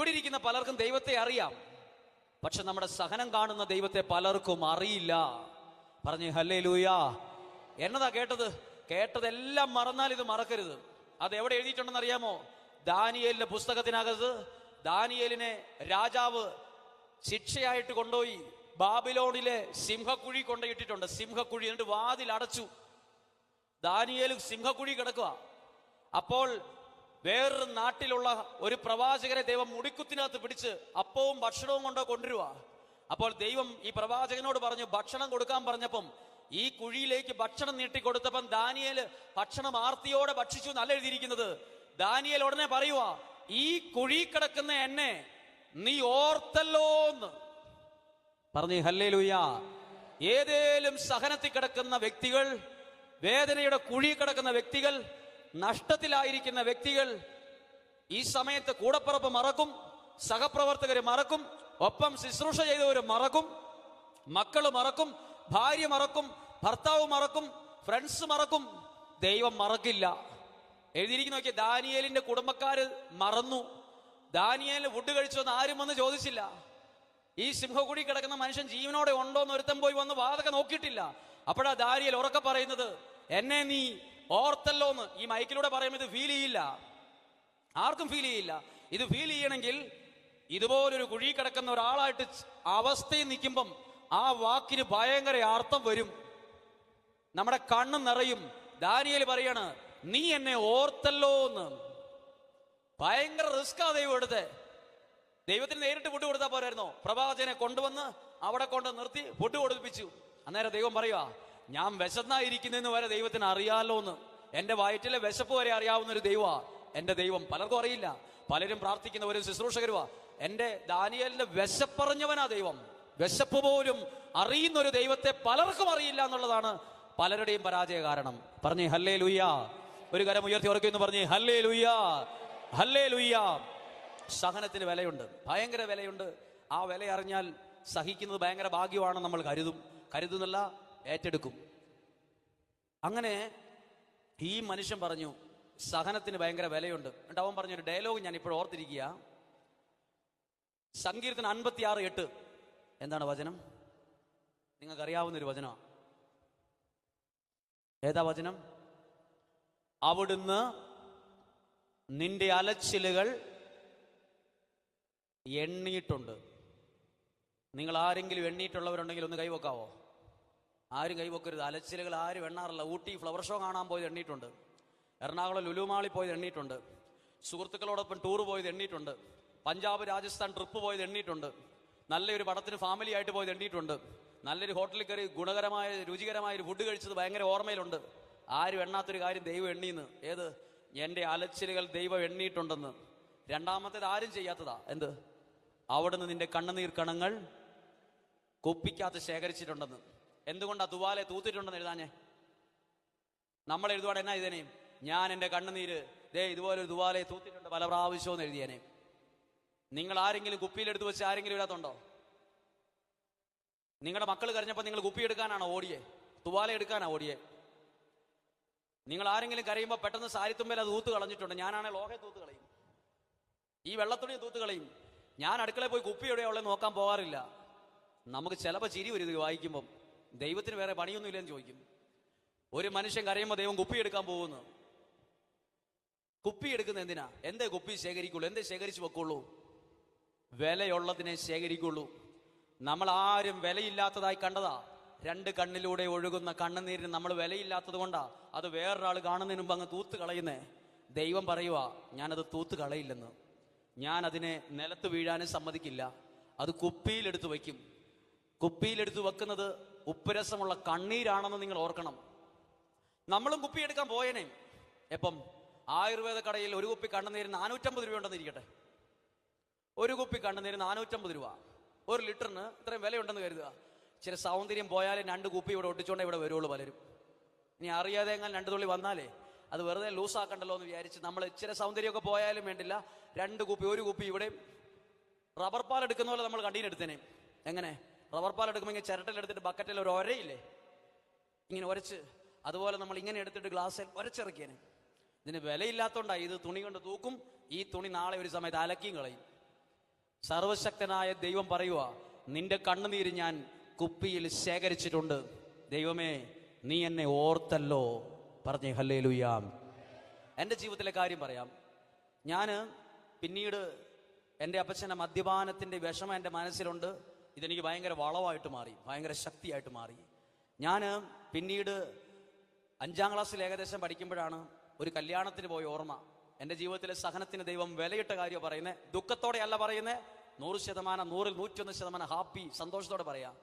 ഇവിടെ ഇരിക്കുന്ന പലർക്കും ദൈവത്തെ അറിയാം, പക്ഷെ നമ്മുടെ സഹനം കാണുന്ന ദൈവത്തെ പലർക്കും അറിയില്ല. പറഞ്ഞേ ഹല്ലേലൂയാ. എന്നതാ കേട്ടതെല്ലാം മറന്നാൽ ഇത് മറക്കരുത്. അത് എവിടെ എഴുതിയിട്ടുണ്ടെന്ന് അറിയാമോ? ദാനിയേലിന്റെ പുസ്തകത്തിനകത്ത് ദാനിയേലിനെ രാജാവ് ശിക്ഷയായിട്ട് കൊണ്ടുപോയി ബാബിലോണിലെ സിംഹക്കുഴി കൊണ്ടുപോയിട്ടിട്ടുണ്ട്. സിംഹക്കുഴി. എന്നിട്ട് വാതിൽ അടച്ചു. ദാനിയേൽ സിംഹക്കുഴി കിടക്കുക. അപ്പോൾ വേറൊരു നാട്ടിലുള്ള ഒരു പ്രവാചകരെ ദൈവം മുടിക്കുത്തിനകത്ത് പിടിച്ച് അപ്പവും ഭക്ഷണവും കൊണ്ടുവരിക. അപ്പോൾ ദൈവം ഈ പ്രവാചകനോട് പറഞ്ഞു, ഭക്ഷണം കൊടുക്കാൻ പറഞ്ഞപ്പം ഈ കുഴിയിലേക്ക് ഭക്ഷണം നീട്ടിക്കൊടുത്തപ്പം ദാനിയേൽ ഭക്ഷണം ആർത്തിയോടെ ഭക്ഷിച്ചു എന്നല്ല എഴുതിയിരിക്കുന്നത്. ദാനിയേൽ ഉടനെ പറയുക, ഈ കുഴി കിടക്കുന്ന എന്നെ നീ ഓർത്തല്ലോന്ന് പറഞ്ഞു. ഹല്ലേലൂയാ. ഏതേലും സഹനത്തിൽ കിടക്കുന്ന വ്യക്തികൾ, വേദനയുടെ കുഴി കിടക്കുന്ന വ്യക്തികൾ, നഷ്ടത്തിലായിരിക്കുന്ന വ്യക്തികൾ ഈ സമയത്ത് കൂടപ്പുറപ്പ് മറക്കും, സഹപ്രവർത്തകര് മറക്കും, ഒപ്പം ശുശ്രൂഷ ചെയ്തവര് മറക്കും, മക്കള് മറക്കും, ഭാര്യ മറക്കും, ഭർത്താവ് മറക്കും, ഫ്രണ്ട്സ് മറക്കും. ദൈവം മറക്കില്ല. എഴുതിയിരിക്കുന്ന നോക്കിയ ദാനിയേലിന്റെ കുടുംബക്കാര് മറന്നു. ദാനിയേലിന് ഫുഡ് കഴിച്ചു എന്ന് ആരും വന്ന് ചോദിച്ചില്ല. ഈ സിംഹക്കുഴി കിടക്കുന്ന മനുഷ്യൻ ജീവനോടെ ഉണ്ടോ എന്ന് ഒരുത്തൻ പോയി വന്ന് വാതൊക്കെ നോക്കിയിട്ടില്ല. അപ്പോഴാ ദാനിയേൽ ഉറക്കെ പറയുന്നത്, എന്നെ നീ ഓർത്തല്ലോന്ന്. ഈ മൈക്കിലൂടെ പറയുമ്പോൾ ഇത് ഫീൽ ചെയ്യില്ല, ആർക്കും ഫീൽ ചെയ്യില്ല. ഇത് ഫീൽ ചെയ്യണമെങ്കിൽ ഇതുപോലൊരു കുഴി കിടക്കുന്ന ഒരാളായിട്ട് അവസ്ഥയിൽ നിൽക്കുമ്പം ആ വാക്കിന് ഭയങ്കര അർത്ഥം വരും. നമ്മുടെ കണ്ണ് നിറയും. ദാനിയേൽ പറയാണ്, നീ എന്നെ ഓർത്തല്ലോ എന്ന്. ഭയങ്കര റിസ്കാ ദൈവം എടുത്തേ. ദൈവത്തിന് നേരിട്ട് ഫുഡ് കൊടുത്താൽ പോരായിരുന്നോ? പ്രവാചകനെ കൊണ്ടുവന്ന് അവിടെ കൊണ്ട് നിർത്തി ഫുഡ് കൊടുപ്പിച്ചു. അന്നേരം ദൈവം പറയുക, ഞാൻ വിശന്നായിരിക്കുന്നെന്ന് വരെ ദൈവത്തിന് അറിയാലോ എന്ന്. എന്റെ വയറ്റിലെ വിശപ്പ് വരെ അറിയാവുന്ന ഒരു ദൈവ എന്റെ ദൈവം. പലർക്കും അറിയില്ല, പലരും പ്രാർത്ഥിക്കുന്ന ഒരു ശുശ്രൂഷകരുവാ. എന്റെ ദാനിയേലിന്റെ വിശപ്പറിഞ്ഞവനാ ദൈവം. വിശപ്പ് പോലും അറിയുന്ന ഒരു ദൈവത്തെ പലർക്കും അറിയില്ല എന്നുള്ളതാണ് പലരുടെയും പരാജയ കാരണം. പറഞ്ഞേ ഹല്ലേലൂയാ. ഒരു കരം ഉയർത്തി ഉറക്കെന്ന് പറഞ്ഞേ ഹല്ലേലൂയാ, ഹല്ലേലൂയാ. സഹനത്തിന് വിലയുണ്ട്, ഭയങ്കര വിലയുണ്ട്. ആ വില അറിഞ്ഞാൽ സഹിക്കുന്നത് ഭയങ്കര ഭാഗ്യമാണെന്ന് നമ്മൾ കരുതുന്നല്ല, ഏറ്റെടുക്കും. അങ്ങനെ ഈ മനുഷ്യൻ പറഞ്ഞു, സഹനത്തിന് ഭയങ്കര വിലയുണ്ട്. എന്നിട്ട് അവൻ പറഞ്ഞൊരു ഡയലോഗ് ഞാൻ ഇപ്പോൾ ഓർത്തിരിക്കുക. സങ്കീർത്തനം 56:8 എന്താണ് വചനം? നിങ്ങൾക്കറിയാവുന്നൊരു വചനമാണ്. ഏതാ വചനം? അവിടുന്ന് നിന്റെ അലച്ചിലുകൾ എണ്ണിയിട്ടുണ്ട്. നിങ്ങൾ ആരെങ്കിലും എണ്ണിയിട്ടുള്ളവരുണ്ടെങ്കിൽ ഒന്ന് കൈവക്കാവോ? ആരും കൈവക്കരുത്. അലച്ചിലുകൾ ആരും എണ്ണാറില്ല. ഊട്ടി ഫ്ലവർ ഷോ കാണാൻ പോയത് എണ്ണിയിട്ടുണ്ട്, എറണാകുളം ലുലുമാളി പോയത് എണ്ണിയിട്ടുണ്ട്, സുഹൃത്തുക്കളോടൊപ്പം ടൂർ പോയത് എണ്ണിയിട്ടുണ്ട്, പഞ്ചാബ് രാജസ്ഥാൻ ട്രിപ്പ് പോയത് എണ്ണിയിട്ടുണ്ട്, നല്ലൊരു പടത്തിന് ഫാമിലി ആയിട്ട് പോയത് എണ്ണിയിട്ടുണ്ട്, നല്ലൊരു ഹോട്ടലിൽ കയറി ഗുണകരമായ രുചികരമായ ഒരു ഫുഡ് കഴിച്ചത് ഭയങ്കര ഓർമ്മയിലുണ്ട്. ആരും എണ്ണാത്തൊരു കാര്യം ദൈവം എണ്ണീന്ന്. ഏത്? എൻ്റെ അലച്ചിലുകൾ ദൈവം എണ്ണിയിട്ടുണ്ടെന്ന്. രണ്ടാമത്തേത് ആരും ചെയ്യാത്തതാ. എന്ത്? അവിടുന്ന് നിന്റെ കണ്ണുനീർ കണങ്ങൾ കുപ്പിക്കകത്ത് ശേഖരിച്ചിട്ടുണ്ടെന്ന്. എന്തുകൊണ്ടാ തുവാലെ തൂത്തിട്ടുണ്ടെന്ന് എഴുതാഞ്ഞേ? നമ്മൾ എഴുതുവാടെ എന്നാ എഴുതേനേയും? ഞാൻ എൻ്റെ കണ്ണുനീര് ഇതുപോലെ ഒരു തുവാലെ തൂത്തിട്ടുണ്ട് പല പ്രാവശ്യവും എഴുതിയേനെ. നിങ്ങൾ ആരെങ്കിലും കുപ്പിയിലെടുത്ത് വെച്ച് ആരെങ്കിലും എഴുതാത്തുണ്ടോ? നിങ്ങളുടെ മക്കൾ കരഞ്ഞപ്പോൾ നിങ്ങൾ കുപ്പി എടുക്കാനാണോ ഓടിയേ? തുവാല എടുക്കാനാ ഓടിയേ? നിങ്ങൾ ആരെങ്കിലും കരയുമ്പോൾ പെട്ടെന്ന് സാരിത്തുമ്പേൽ അത് തൂത്ത് കളഞ്ഞിട്ടുണ്ട്. ഞാനാണെ ലോഹയെ തൂത്ത് കളയും, ഈ വെള്ളത്തുണിയെ തൂത്ത് കളയും. ഞാൻ അടുക്കളയിൽ പോയി കുപ്പി എവിടെയാ ഉള്ളത് നോക്കാൻ പോകാറില്ല. നമുക്ക് ചിലപ്പോൾ ചിരി വരും ഇത് വായിക്കുമ്പം. ദൈവത്തിന് വേറെ പണിയൊന്നും ഇല്ലെന്ന് ചോദിക്കും. ഒരു മനുഷ്യൻ കരയുമ്പോൾ ദൈവം കുപ്പി എടുക്കാൻ പോകുന്നു. കുപ്പി എടുക്കുന്ന എന്തിനാ? എന്തേ കുപ്പി ശേഖരിക്കുള്ളൂ? എന്തേ ശേഖരിച്ചു വെക്കുള്ളൂ? വിലയുള്ളതിനെ ശേഖരിക്കുള്ളൂ. നമ്മൾ ആരും വിലയില്ലാത്തതായി കണ്ടതാ. രണ്ട് കണ്ണിലൂടെ ഒഴുകുന്ന കണ്ണുനീരിന് നമ്മൾ വിലയില്ലാത്തത് കൊണ്ടാ അത് വേറൊരാൾ കാണുന്നതിന് മുമ്പ് അങ്ങ് തൂത്ത് കളയുന്നേ. ദൈവം പറയുക, ഞാനത് തൂത്ത് കളയില്ലെന്ന്. ഞാൻ അതിനെ നിലത്ത് വീഴാനും സമ്മതിക്കില്ല. അത് കുപ്പിയിലെടുത്ത് വയ്ക്കും. കുപ്പിയിലെടുത്ത് വെക്കുന്നത് ഉപ്പുരസമുള്ള കണ്ണീരാണെന്ന് നിങ്ങൾ ഓർക്കണം. നമ്മളും കുപ്പിയെടുക്കാൻ പോയേനെ. എപ്പം? ആയുർവേദ കടയിൽ ഒരു കുപ്പി കണ്ണുനീരിന് 450 രൂപ ഉണ്ടെന്നിരിക്കട്ടെ. ഒരു കുപ്പി കണ്ണുനീര് 450 രൂപ. 1 ലിറ്ററിന് ഇത്രയും വിലയുണ്ടെന്ന് കരുതുക. ചില സൗന്ദര്യം പോയാലും 2 കുപ്പി ഇവിടെ ഒട്ടിച്ചോണ്ടേ ഇവിടെ വരുള്ളൂ പലരും. ഇനി അറിയാതെ എങ്ങനെ 2 തുള്ളി വന്നാലേ അത് വെറുതെ ലൂസാക്കണ്ടല്ലോ എന്ന് വിചാരിച്ച് നമ്മൾ ചില സൗന്ദര്യമൊക്കെ പോയാലും വേണ്ടില്ല 2 കുപ്പി 1 കുപ്പി ഇവിടെ. റബ്ബർ പാൽ എടുക്കുന്ന പോലെ നമ്മൾ കണ്ടീനെടുത്തേനെ. എങ്ങനെ? റബ്ബർ പാൽ എടുക്കുമ്പോൾ ഇങ്ങനെ ചിരട്ടിലെടുത്തിട്ട് ബക്കറ്റിൽ ഒരു ഒരയില്ലേ, ഇങ്ങനെ ഉരച്ച്, അതുപോലെ നമ്മൾ ഇങ്ങനെ എടുത്തിട്ട് ഗ്ലാസ്സിൽ ഉരച്ചിറക്കിയേനെ. ഇതിന് വിലയില്ലാത്തതുകൊണ്ടാണ്. ഇത് തുണി കൊണ്ട് തൂക്കും. ഈ തുണി നാളെ ഒരു സമയത്ത് അലക്കിയും കളയും. സർവശക്തനായ ദൈവം പറയുക, നിന്റെ കണ്ണുനീര് ഞാൻ കുപ്പിയിൽ ശേഖരിച്ചിട്ടുണ്ട്. ദൈവമേ, നീ എന്നെ ഓർത്തല്ലോ. പറഞ്ഞേ ഹല്ലേലൂയ. എൻ്റെ ജീവിതത്തിലെ കാര്യം പറയാം. ഞാൻ പിന്നീട് എൻ്റെ അപ്പച്ചൻ്റെ മദ്യപാനത്തിൻ്റെ വിഷമം എൻ്റെ മനസ്സിലുണ്ട്. ഇതെനിക്ക് ഭയങ്കര വളമായിട്ട് മാറി, ഭയങ്കര ശക്തിയായിട്ട് മാറി. ഞാൻ പിന്നീട് 5ാം ക്ലാസ്സിൽ ഏകദേശം പഠിക്കുമ്പോഴാണ് ഒരു കല്യാണത്തിന് പോയ ഓർമ്മ. എൻ്റെ ജീവിതത്തിലെ സഹനത്തിന് ദൈവം വിലയിട്ട കാര്യം പറയുന്നത്. ദുഃഖത്തോടെ അല്ല പറയുന്നത്, 100%, 100ൽ 101% ഹാപ്പി, സന്തോഷത്തോടെ പറയാം.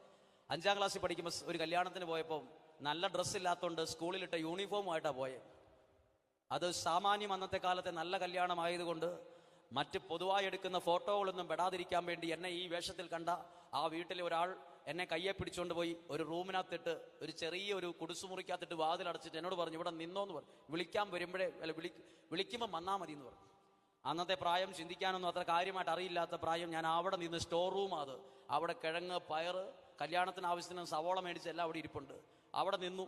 5ാം ക്ലാസ്സിൽ പഠിക്കുമ്പോൾ ഒരു കല്യാണത്തിന് പോയപ്പോൾ നല്ല ഡ്രസ്സില്ലാത്തതുകൊണ്ട് സ്കൂളിലിട്ട യൂണിഫോമുമായിട്ടാണ് പോയത്. അത് സാമാന്യം അന്നത്തെ കാലത്തെ നല്ല കല്യാണമായതുകൊണ്ട് മറ്റ് പൊതുവായി എടുക്കുന്ന ഫോട്ടോകളൊന്നും പെടാതിരിക്കാൻ വേണ്ടി എന്നെ ഈ വേഷത്തിൽ കണ്ട ആ വീട്ടിലെ ഒരാൾ എന്നെ കയ്യെ പിടിച്ചുകൊണ്ട് പോയി ഒരു റൂമിനകത്തിട്ട്, ഒരു ചെറിയൊരു കുടിസുമുറിക്കകത്തിട്ട് വാതിലടച്ചിട്ട് എന്നോട് പറഞ്ഞു, ഇവിടെ നിന്നോന്ന് പറഞ്ഞു. വിളിക്കാൻ വരുമ്പോഴേ വിളിക്കുമ്പോൾ വന്നാൽ മതി എന്ന് പറഞ്ഞു. അന്നത്തെ പ്രായം ചിന്തിക്കാനൊന്നും അത്ര കാര്യമായിട്ട് അറിയില്ലാത്ത പ്രായം. ഞാൻ അവിടെ നിന്ന് സ്റ്റോർ റൂം, അത് അവിടെ കിഴങ്ങ്, പയറ്, കല്യാണത്തിന് ആവശ്യത്തിന് സവോള മേടിച്ച് എല്ലാം അവിടെ ഇരിപ്പുണ്ട്. അവിടെ നിന്നു.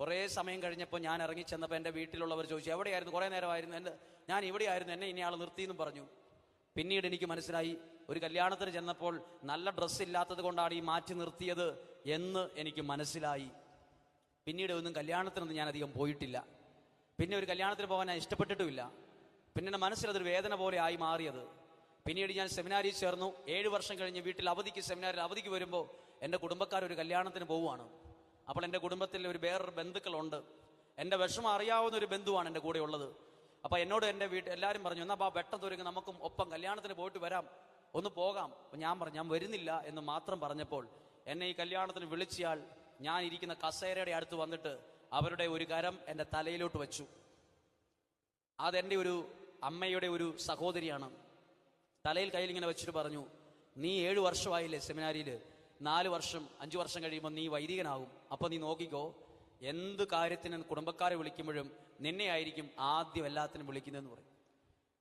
കുറേ സമയം കഴിഞ്ഞപ്പോൾ ഞാൻ ഇറങ്ങി ചെന്നപ്പോൾ എൻ്റെ വീട്ടിലുള്ളവർ ചോദിച്ചു, എവിടെയായിരുന്നു? കുറേ നേരമായിരുന്നു. ഞാൻ ഇവിടെയായിരുന്നു, എന്നെ ഇനി ആൾ നിർത്തിയെന്നും പറഞ്ഞു. പിന്നീട് എനിക്ക് മനസ്സിലായി, ഒരു കല്യാണത്തിന് ചെന്നപ്പോൾ നല്ല ഡ്രസ്സ് ഇല്ലാത്തത് കൊണ്ടാണ് ഈ മാറ്റി നിർത്തിയത് എന്ന് എനിക്ക് മനസ്സിലായി. പിന്നീട് ഒന്നും കല്യാണത്തിനൊന്നും ഞാൻ അധികം പോയിട്ടില്ല. പിന്നെ ഒരു കല്യാണത്തിന് പോകാൻ ഞാൻ ഇഷ്ടപ്പെട്ടിട്ടുമില്ല. പിന്നെ എൻ്റെ മനസ്സിലതൊരു വേദന പോലെ ആയി മാറിയത്. പിന്നീട് ഞാൻ സെമിനാരിൽ ചേർന്നു. 7 വർഷം കഴിഞ്ഞ് വീട്ടിൽ അവധിക്ക്, സെമിനാരിൽ അവധിക്ക് വരുമ്പോൾ എൻ്റെ കുടുംബക്കാരൊരു കല്യാണത്തിന് പോവുകയാണ്. അപ്പോൾ എൻ്റെ കുടുംബത്തിൽ വേറൊരു ബന്ധുക്കളുണ്ട്. എൻ്റെ വിഷമം അറിയാവുന്ന ഒരു ബന്ധുവാണ് എൻ്റെ കൂടെ ഉള്ളത്. അപ്പോൾ എന്നോട് എൻ്റെ എല്ലാവരും പറഞ്ഞു, എന്നാൽ വെട്ടത്തൊരുങ്ങി നമുക്കും ഒപ്പം കല്യാണത്തിന് പോയിട്ട് വരാം, ഒന്ന് പോകാം. അപ്പോൾ ഞാൻ പറഞ്ഞു, ഞാൻ വരുന്നില്ല എന്ന് മാത്രം പറഞ്ഞപ്പോൾ എന്നെ ഈ കല്യാണത്തിന് വിളിച്ചയാൾ ഞാൻ ഇരിക്കുന്ന കസേരയുടെ അടുത്ത് വന്നിട്ട് അവരുടെ ഒരു കരം എൻ്റെ തലയിലോട്ട് വെച്ചു. അതെൻ്റെ ഒരു അമ്മയുടെ ഒരു സഹോദരിയാണ്. തലയിൽ കയ്യിൽ ഇങ്ങനെ വെച്ചിട്ട് പറഞ്ഞു, നീ 7 വർഷമായില്ലേ സെമിനാരിയിൽ, 4 വർഷം 5 വർഷം കഴിയുമ്പോൾ നീ വൈദികനാകും. അപ്പോൾ നീ നോക്കിക്കോ, എന്ത് കാര്യത്തിന് കുടുംബക്കാരെ വിളിക്കുമ്പോഴും നിന്നെ ആയിരിക്കും ആദ്യം എല്ലാത്തിനും വിളിക്കുന്നതെന്ന് പറയും.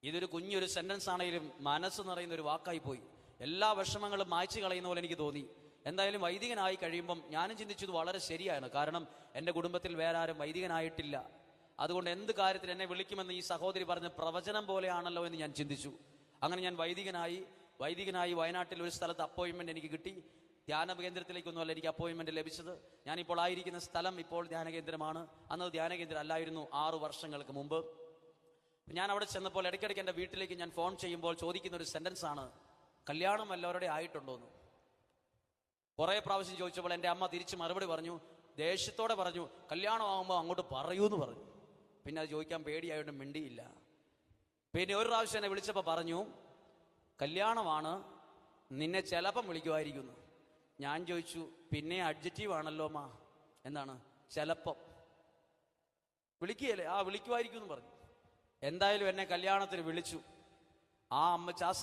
ഇതൊരു കുഞ്ഞൊരു സെന്റൻസ് ആണെങ്കിലും മനസ്സ് നിറയുന്ന ഒരു വാക്കായി പോയി. എല്ലാ വിഷമങ്ങളും മായ്ച്ചു കളയുന്ന പോലെ എനിക്ക് തോന്നി. എന്തായാലും വൈദികനായി കഴിയുമ്പം ഞാനും ചിന്തിച്ചത് വളരെ ശരിയാണ്. കാരണം എൻ്റെ കുടുംബത്തിൽ വേറെ ആരും വൈദികനായിട്ടില്ല. അതുകൊണ്ട് എന്ത് കാര്യത്തിൽ എന്നെ വിളിക്കുമെന്ന് ഈ സഹോദരി പറഞ്ഞ പ്രവചനം പോലെയാണല്ലോ എന്ന് ഞാൻ ചിന്തിച്ചു. അങ്ങനെ ഞാൻ വൈദികനായി വയനാട്ടിൽ ഒരു സ്ഥലത്ത് അപ്പോയിൻമെന്റ് എനിക്ക് കിട്ടി. ധ്യാന കേന്ദ്രത്തിലേക്കൊന്നുമല്ല എനിക്ക് അപ്പോയിൻമെന്റ് ലഭിച്ചത്. ഞാനിപ്പോൾ ആയിരിക്കുന്ന സ്ഥലം ഇപ്പോൾ ധ്യാന കേന്ദ്രമാണ്. അന്നത് ധ്യാന കേന്ദ്രം അല്ലായിരുന്നു 6 വർഷങ്ങൾക്ക് മുമ്പ്. ഞാൻ അവിടെ ചെന്നപ്പോൾ ഇടയ്ക്കിടയ്ക്ക് എൻ്റെ വീട്ടിലേക്ക് ഞാൻ ഫോൺ ചെയ്യുമ്പോൾ ചോദിക്കുന്ന ഒരു സെന്റൻസ് ആണ്, കല്യാണം വല്ലവരുടെ ആയിട്ടുണ്ടോന്ന്. കുറേ പ്രാവശ്യം ചോദിച്ചപ്പോൾ എൻ്റെ അമ്മ തിരിച്ച് മറുപടി പറഞ്ഞു, ദേഷ്യത്തോടെ പറഞ്ഞു, കല്യാണമാകുമ്പോൾ അങ്ങോട്ട് പറയൂന്ന് പറഞ്ഞു. പിന്നെ അത് ചോദിക്കാൻ പേടിയായിട്ട് മിണ്ടിയില്ല. പിന്നെ ഒരു പ്രാവശ്യം എന്നെ വിളിച്ചപ്പോൾ പറഞ്ഞു, കല്യാണമാണ്, നിന്നെ ചിലപ്പം വിളിക്കുമായിരിക്കുന്നു. ഞാൻ ചോദിച്ചു, പിന്നെ അഡ്ജക്റ്റീവ് ആണല്ലോ അമ്മ, എന്താണ് ചിലപ്പം വിളിക്കുകയല്ലേ? വിളിക്കുമായിരിക്കും എന്ന് പറഞ്ഞു. എന്തായാലും എന്നെ കല്യാണത്തിന് വിളിച്ചു. ആ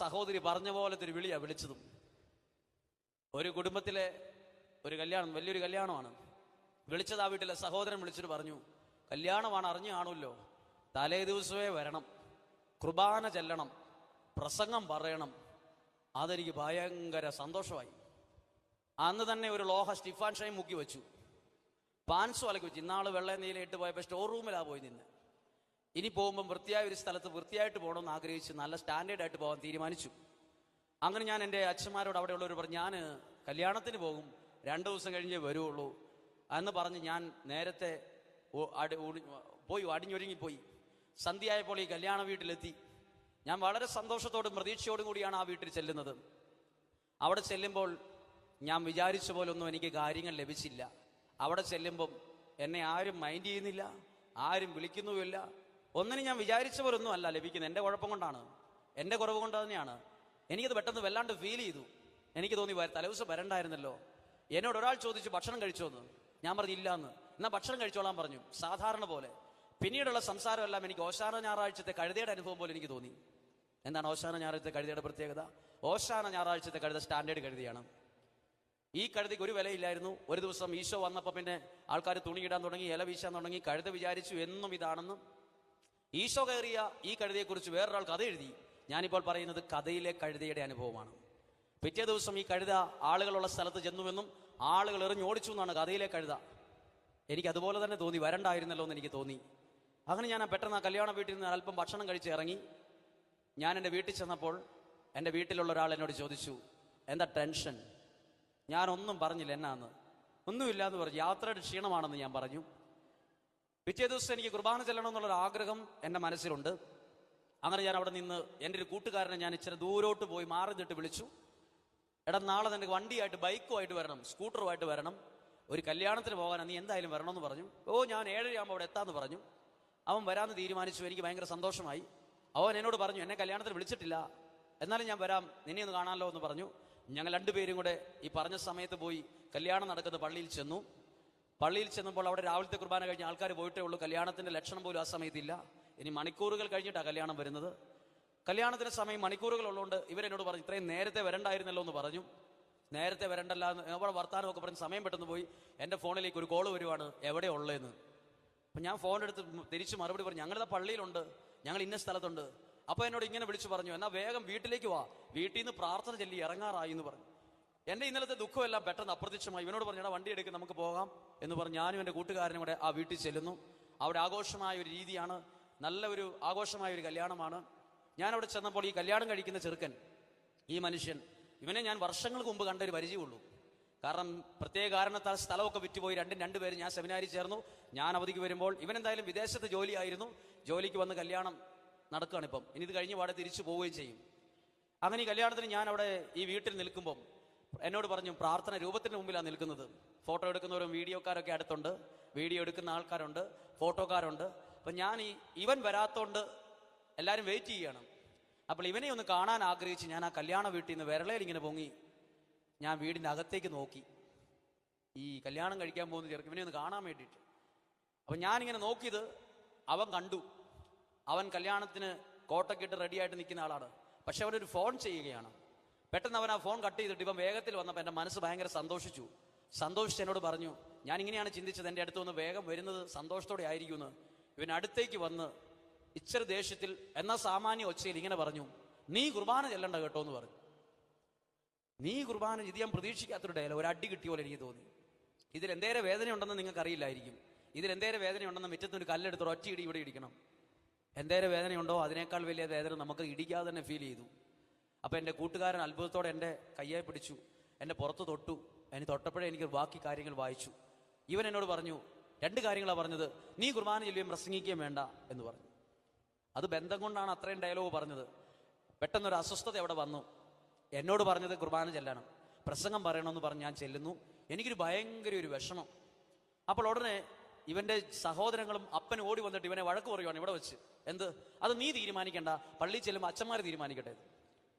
സഹോദരി പറഞ്ഞ പോലത്തെ ഒരു വിളിയാണ് വിളിച്ചതും. ഒരു കുടുംബത്തിലെ ഒരു കല്യാണം, വലിയൊരു കല്യാണമാണ്. വിളിച്ചത് ആ വീട്ടിലെ സഹോദരൻ വിളിച്ചിട്ട് പറഞ്ഞു, കല്യാണമാണ്, അറിഞ്ഞു കാണുമല്ലോ, തലേ ദിവസമേ വരണം, കുർബാന ചെല്ലണം, പ്രസംഗം പറയണം. അതെനിക്ക് ഭയങ്കര സന്തോഷമായി. അന്ന് തന്നെ ഒരു ലോഹ സ്റ്റിഫാൻ ഷൈൻ മുക്കി വെച്ചു, പാൻസോ അലക്കി വെച്ചു. ഇന്നാള് വെള്ള നീലയിട്ട് പോയപ്പോൾ സ്റ്റോർ റൂമിലാണ് പോയി നിന്ന്. ഇനി പോകുമ്പം വൃത്തിയായ ഒരു സ്ഥലത്ത് വൃത്തിയായിട്ട് പോകണമെന്ന് ആഗ്രഹിച്ച് നല്ല സ്റ്റാൻഡേർഡ് ആയിട്ട് പോകാൻ തീരുമാനിച്ചു. അങ്ങനെ ഞാൻ എൻ്റെ അച്ഛന്മാരോട് അവിടെയുള്ളവർ പറഞ്ഞു, ഞാൻ കല്യാണത്തിന് പോകും, 2 ദിവസം കഴിഞ്ഞേ വരുള്ളൂ എന്ന് പറഞ്ഞ് ഞാൻ നേരത്തെ പോയി അടിഞ്ഞൊരുങ്ങിപ്പോയി. സന്ധ്യയായപ്പോൾ ഈ കല്യാണ വീട്ടിലെത്തി. ഞാൻ വളരെ സന്തോഷത്തോടും പ്രതീക്ഷയോടും കൂടിയാണ് ആ വീട്ടിൽ ചെല്ലുന്നത്. അവിടെ ചെല്ലുമ്പോൾ ഞാൻ വിചാരിച്ച പോലൊന്നും എനിക്ക് കാര്യങ്ങൾ ലഭിച്ചില്ല. അവിടെ ചെല്ലുമ്പം എന്നെ ആരും മൈൻഡ് ചെയ്യുന്നില്ല, ആരും വിളിക്കുന്നുമില്ല. ഒന്നിനും ഞാൻ വിചാരിച്ച പോലൊന്നും അല്ല ലഭിക്കുന്നത്. എൻ്റെ കുഴപ്പം കൊണ്ടാണ്, എൻ്റെ കുറവ് കൊണ്ട് തന്നെയാണ്. എനിക്കത് പെട്ടെന്ന് വല്ലാണ്ട് ഫീൽ ചെയ്തു. എനിക്ക് തോന്നി, തലേദിവസം വരണ്ടായിരുന്നല്ലോ. എന്നോട് ഒരാൾ ചോദിച്ചു, ഭക്ഷണം കഴിച്ചോന്ന്. ഞാൻ പറഞ്ഞു ഇല്ല എന്ന്. എന്നാൽ ഭക്ഷണം കഴിച്ചോളാൻ പറഞ്ഞു, സാധാരണ പോലെ. പിന്നീടുള്ള സംസാരമെല്ലാം എനിക്ക് ഓശാന ഞായറാഴ്ചത്തെ കഴുതയുടെ അനുഭവം പോലെ എനിക്ക് തോന്നി. എന്താണ് ഓശാന ഞായറാഴ്ചത്തെ കഴുതയുടെ പ്രത്യേകത? ഓശാന ഞായറാഴ്ചത്തെ കഴുത സ്റ്റാൻഡേർഡ് കഴുതയാണ്. ഈ കഴുതയ്ക്ക് ഒരു വിലയില്ലായിരുന്നു. ഒരു ദിവസം ഈശോ വന്നപ്പോൾ പിന്നെ ആൾക്കാർ തുണിയിടാൻ തുടങ്ങി, ഇല വീശാൻ തുടങ്ങി. കഴുത വിചാരിച്ചു എന്നും ഇതാണെന്ന്. ഈശോ കയറിയ ഈ കഴുതയെക്കുറിച്ച് വേറൊരാൾ കഥ എഴുതി. ഞാനിപ്പോൾ പറയുന്നത് കഥയിലെ കഴുതയുടെ അനുഭവമാണ്. പിറ്റേ ദിവസം ഈ കഴുത ആളുകളുള്ള സ്ഥലത്ത് ചെന്നുവെന്നും ആളുകൾ എറിഞ്ഞോടിച്ചു എന്നാണ് കഥയിലെ കഴുത. എനിക്ക് അതുപോലെ തന്നെ തോന്നി, വരണ്ടായിരുന്നല്ലോ എന്ന് എനിക്ക് തോന്നി. അങ്ങനെ ഞാൻ പെട്ടെന്ന് ആ കല്യാണ വീട്ടിൽ നിന്ന് അല്പം ഭക്ഷണം കഴിച്ച് ഇറങ്ങി. ഞാൻ എൻ്റെ വീട്ടിൽ ചെന്നപ്പോൾ എൻ്റെ വീട്ടിലുള്ള ഒരാൾ എന്നോട് ചോദിച്ചു, എന്താ ടെൻഷൻ? ഞാനൊന്നും പറഞ്ഞില്ല എന്നാന്ന്. ഒന്നുമില്ല എന്ന് പറഞ്ഞു. യാത്രയുടെ ക്ഷീണമാണെന്ന് ഞാൻ പറഞ്ഞു. പിറ്റേ ദിവസം എനിക്ക് കുർബാന ചെല്ലണമെന്നുള്ളൊരു ആഗ്രഹം എൻ്റെ മനസ്സിലുണ്ട്. അങ്ങനെ ഞാൻ അവിടെ നിന്ന് എൻ്റെ ഒരു കൂട്ടുകാരനെ ഞാൻ ഇച്ചിരി ദൂരോട്ട് പോയി മാറി നിന്നിട്ട് വിളിച്ചു. എടാ, നാളെ നിനക്ക് വണ്ടിയായിട്ട് ബൈക്കുമായിട്ട് വരണം, സ്കൂട്ടറുമായിട്ട് വരണം, ഒരു കല്യാണത്തിന് പോകാനാണ്, നീ എന്തായാലും വരണമെന്ന് പറഞ്ഞു. ഞാൻ 7:30 അവിടെ എത്താമെന്ന് പറഞ്ഞു. അവൻ വരാമെന്ന് തീരുമാനിച്ചു. എനിക്ക് ഭയങ്കര സന്തോഷമായി. അവൻ എന്നോട് പറഞ്ഞു, എന്നെ കല്യാണത്തിന് വിളിച്ചിട്ടില്ല, എന്നാലും ഞാൻ വരാം, നിന്നെ ഒന്ന് കാണാമല്ലോ എന്ന് പറഞ്ഞു. ഞങ്ങൾ രണ്ടുപേരും കൂടെ ഈ പറഞ്ഞ സമയത്ത് പോയി കല്യാണം നടക്കുന്ന പള്ളിയിൽ ചെന്നു. പള്ളിയിൽ ചെന്നപ്പോൾ അവിടെ രാവിലത്തെ കുർബാന കഴിഞ്ഞ് ആൾക്കാർ പോയിട്ടേ ഉള്ളൂ. കല്യാണത്തിൻ്റെ ലക്ഷണം പോലും ആ സമയത്തില്ല. ഇനി മണിക്കൂറുകൾ കഴിഞ്ഞിട്ടാണ് കല്യാണം വരുന്നത്. കല്യാണത്തിന് സമയം മണിക്കൂറുകൾ ഉള്ളതുകൊണ്ട് ഇവരെന്നോട് പറഞ്ഞു, ഇത്രയും നേരത്തെ വരണ്ടായിരുന്നല്ലോ എന്ന് പറഞ്ഞു. നേരത്തെ വരണ്ടല്ല എന്ന് അവിടെ വർത്താനമൊക്കെ പറഞ്ഞ് സമയം പെട്ടെന്ന് പോയി. എൻ്റെ ഫോണിലേക്ക് ഒരു കോള് വരുവാണ്, എവിടെ ഉള്ളതെന്ന്. അപ്പം ഞാൻ ഫോൺ എടുത്ത് തിരിച്ച് മറുപടി പറഞ്ഞു, ഞങ്ങളുടെ പള്ളിയിലുണ്ട്, ഞങ്ങൾ ഇന്ന സ്ഥലത്തുണ്ട്. അപ്പോൾ എന്നോട് ഇങ്ങനെ വിളിച്ചു പറഞ്ഞു, എന്നാൽ വേഗം വീട്ടിലേക്ക് വാ, വീട്ടിൽ നിന്ന് പ്രാർത്ഥന ചൊല്ലി ഇറങ്ങാറായി എന്ന് പറഞ്ഞു. എൻ്റെ ഇന്നലത്തെ ദുഃഖമെല്ലാം പെട്ടെന്ന് അപ്രത്യക്ഷമായി. ഇവനോട് പറഞ്ഞു, എടാ വണ്ടി എടുക്കും, നമുക്ക് പോകാം എന്ന് പറഞ്ഞ് ഞാനും എൻ്റെ കൂട്ടുകാരനും കൂടെ ആ വീട്ടിൽ ചെല്ലുന്നു. അവിടെ ആഘോഷമായ ഒരു രീതിയാണ്, നല്ല ഒരു ആഘോഷമായ ഒരു കല്യാണമാണ്. ഞാൻ അവിടെ ചെന്നപ്പോൾ ഈ കല്യാണം കഴിക്കുന്ന ചെറുക്കൻ, ഈ മനുഷ്യൻ, ഇവനെ ഞാൻ വർഷങ്ങൾക്ക് മുമ്പ് കണ്ടൊരു പരിചയമുള്ളൂ. കാരണം പ്രത്യേക കാരണത്താൽ സ്ഥലമൊക്കെ വിറ്റുപോയി. രണ്ടുപേരും ഞാൻ സെമിനാരിൽ ചേർന്നു. ഞാൻ അവധിക്ക് വരുമ്പോൾ ഇവനെന്തായാലും വിദേശത്ത് ജോലിയായിരുന്നു. ജോലിക്ക് വന്ന് കല്യാണം നടക്കുകയാണ് ഇപ്പം. ഇനി ഇത് കഴിഞ്ഞ പാടെ തിരിച്ചു പോവുകയും ചെയ്യും. അങ്ങനെ ഈ കല്യാണത്തിന് ഞാൻ അവിടെ ഈ വീട്ടിൽ നിൽക്കുമ്പം എന്നോട് പറഞ്ഞു, പ്രാർത്ഥന രൂപത്തിന് മുമ്പിലാണ് നിൽക്കുന്നത്. ഫോട്ടോ എടുക്കുന്നവരും വീഡിയോക്കാരൊക്കെ അടുത്തുണ്ട്, വീഡിയോ എടുക്കുന്ന ആൾക്കാരുണ്ട്, ഫോട്ടോക്കാരുണ്ട്. അപ്പം ഞാൻ ഇവൻ വരാത്തോണ്ട് എല്ലാവരും വെയിറ്റ് ചെയ്യുകയാണ്. അപ്പോൾ ഇവനെ ഒന്ന് കാണാൻ ആഗ്രഹിച്ച് ഞാൻ ആ കല്യാണ വീട്ടിൽ നിന്ന് വിരളയിൽ ഇങ്ങനെ പൊങ്ങി ഞാൻ വീടിൻ്റെ അകത്തേക്ക് നോക്കി. ഈ കല്യാണം കഴിക്കാൻ പോകുന്ന ചെറുക്കൻ ഇവനെ ഒന്ന് കാണാൻ വേണ്ടിയിട്ട്. അപ്പം ഞാനിങ്ങനെ നോക്കിയത് അവൻ കണ്ടു. അവൻ കല്യാണത്തിന് കോട്ടൊക്കെ ഇട്ട് റെഡിയായിട്ട് നിൽക്കുന്ന ആളാണ്. പക്ഷെ അവനൊരു ഫോൺ ചെയ്യുകയാണ്. പെട്ടെന്ന് അവൻ ആ ഫോൺ കട്ട് ചെയ്തിട്ട് ഇവൻ വേഗത്തിൽ വന്നപ്പോൾ എൻ്റെ മനസ്സ് ഭയങ്കര സന്തോഷിച്ച് എന്നോട് പറഞ്ഞു, ഞാൻ ഇങ്ങനെയാണ് ചിന്തിച്ചത്, എൻ്റെ അടുത്ത് വന്ന് വേഗം വരുന്നത് സന്തോഷത്തോടെ ആയിരിക്കുമെന്ന്. ഇവൻ അടുത്തേക്ക് വന്ന് ഇച്ചിരി ദേഷ്യത്തിൽ എന്നാൽ സാമാന്യ ഒച്ചയിൽ ഇങ്ങനെ പറഞ്ഞു, നീ കുർബാന ചെല്ലണ്ട കേട്ടോ എന്ന് പറഞ്ഞു. നീ കുർബാന ഇത് ഞാൻ പ്രതീക്ഷിക്കാത്തൊരു ഡയലോഗ്, ഒരു അടി കിട്ടിയ പോലെ എനിക്ക് തോന്നി. ഇതിൽ എന്തേരെ വേദന ഉണ്ടെന്ന് നിങ്ങൾക്ക് അറിയില്ലായിരിക്കും. ഇതിൽ എന്തേരെ വേദന ഉണ്ടെന്ന് മുറ്റത്തൊരു കല്ലെടുത്ത് ഒറ്റ ഇടി ഇവിടെ ഇടിക്കണം. എന്തേരെ വേദനയുണ്ടോ അതിനേക്കാൾ വലിയ വേദന നമുക്ക് ഇടിക്കാതെ തന്നെ ഫീൽ ചെയ്തു. അപ്പം എൻ്റെ കൂട്ടുകാരൻ അത്ഭുതത്തോടെ എൻ്റെ കയ്യെ പിടിച്ചു, എൻ്റെ പുറത്ത് തൊട്ടു. എനിക്ക് തൊട്ടപ്പോഴേ എനിക്ക് ബാക്കി കാര്യങ്ങൾ വായിച്ചു. ഇവൻ എന്നോട് പറഞ്ഞു, 2 കാര്യങ്ങളാണ് പറഞ്ഞത്. നീ കുർബാന ചൊല്ലുകയും പ്രസംഗിക്കുകയും വേണ്ട എന്ന് പറഞ്ഞു. അത് ബന്ധം കൊണ്ടാണ് അത്രയും ഡയലോഗ് പറഞ്ഞത്. പെട്ടെന്നൊരു അസ്വസ്ഥത അവിടെ വന്നു. എന്നോട് പറഞ്ഞത് കുർബാന ചെല്ലണം, പ്രസംഗം പറയണമെന്ന് പറഞ്ഞ് ഞാൻ ചെല്ലുന്നു. എനിക്കൊരു ഭയങ്കര ഒരു വിഷമം. അപ്പോൾ ഉടനെ ഇവൻ്റെ സഹോദരങ്ങളും അപ്പനും ഓടി വന്നിട്ട് ഇവനെ വഴക്ക് പറയുവാണ് ഇവിടെ വെച്ച്. അത് നീ തീരുമാനിക്കേണ്ട, പള്ളിയിൽ ചെല്ലുമ്പോൾ അച്ഛന്മാർ തീരുമാനിക്കട്ടെ.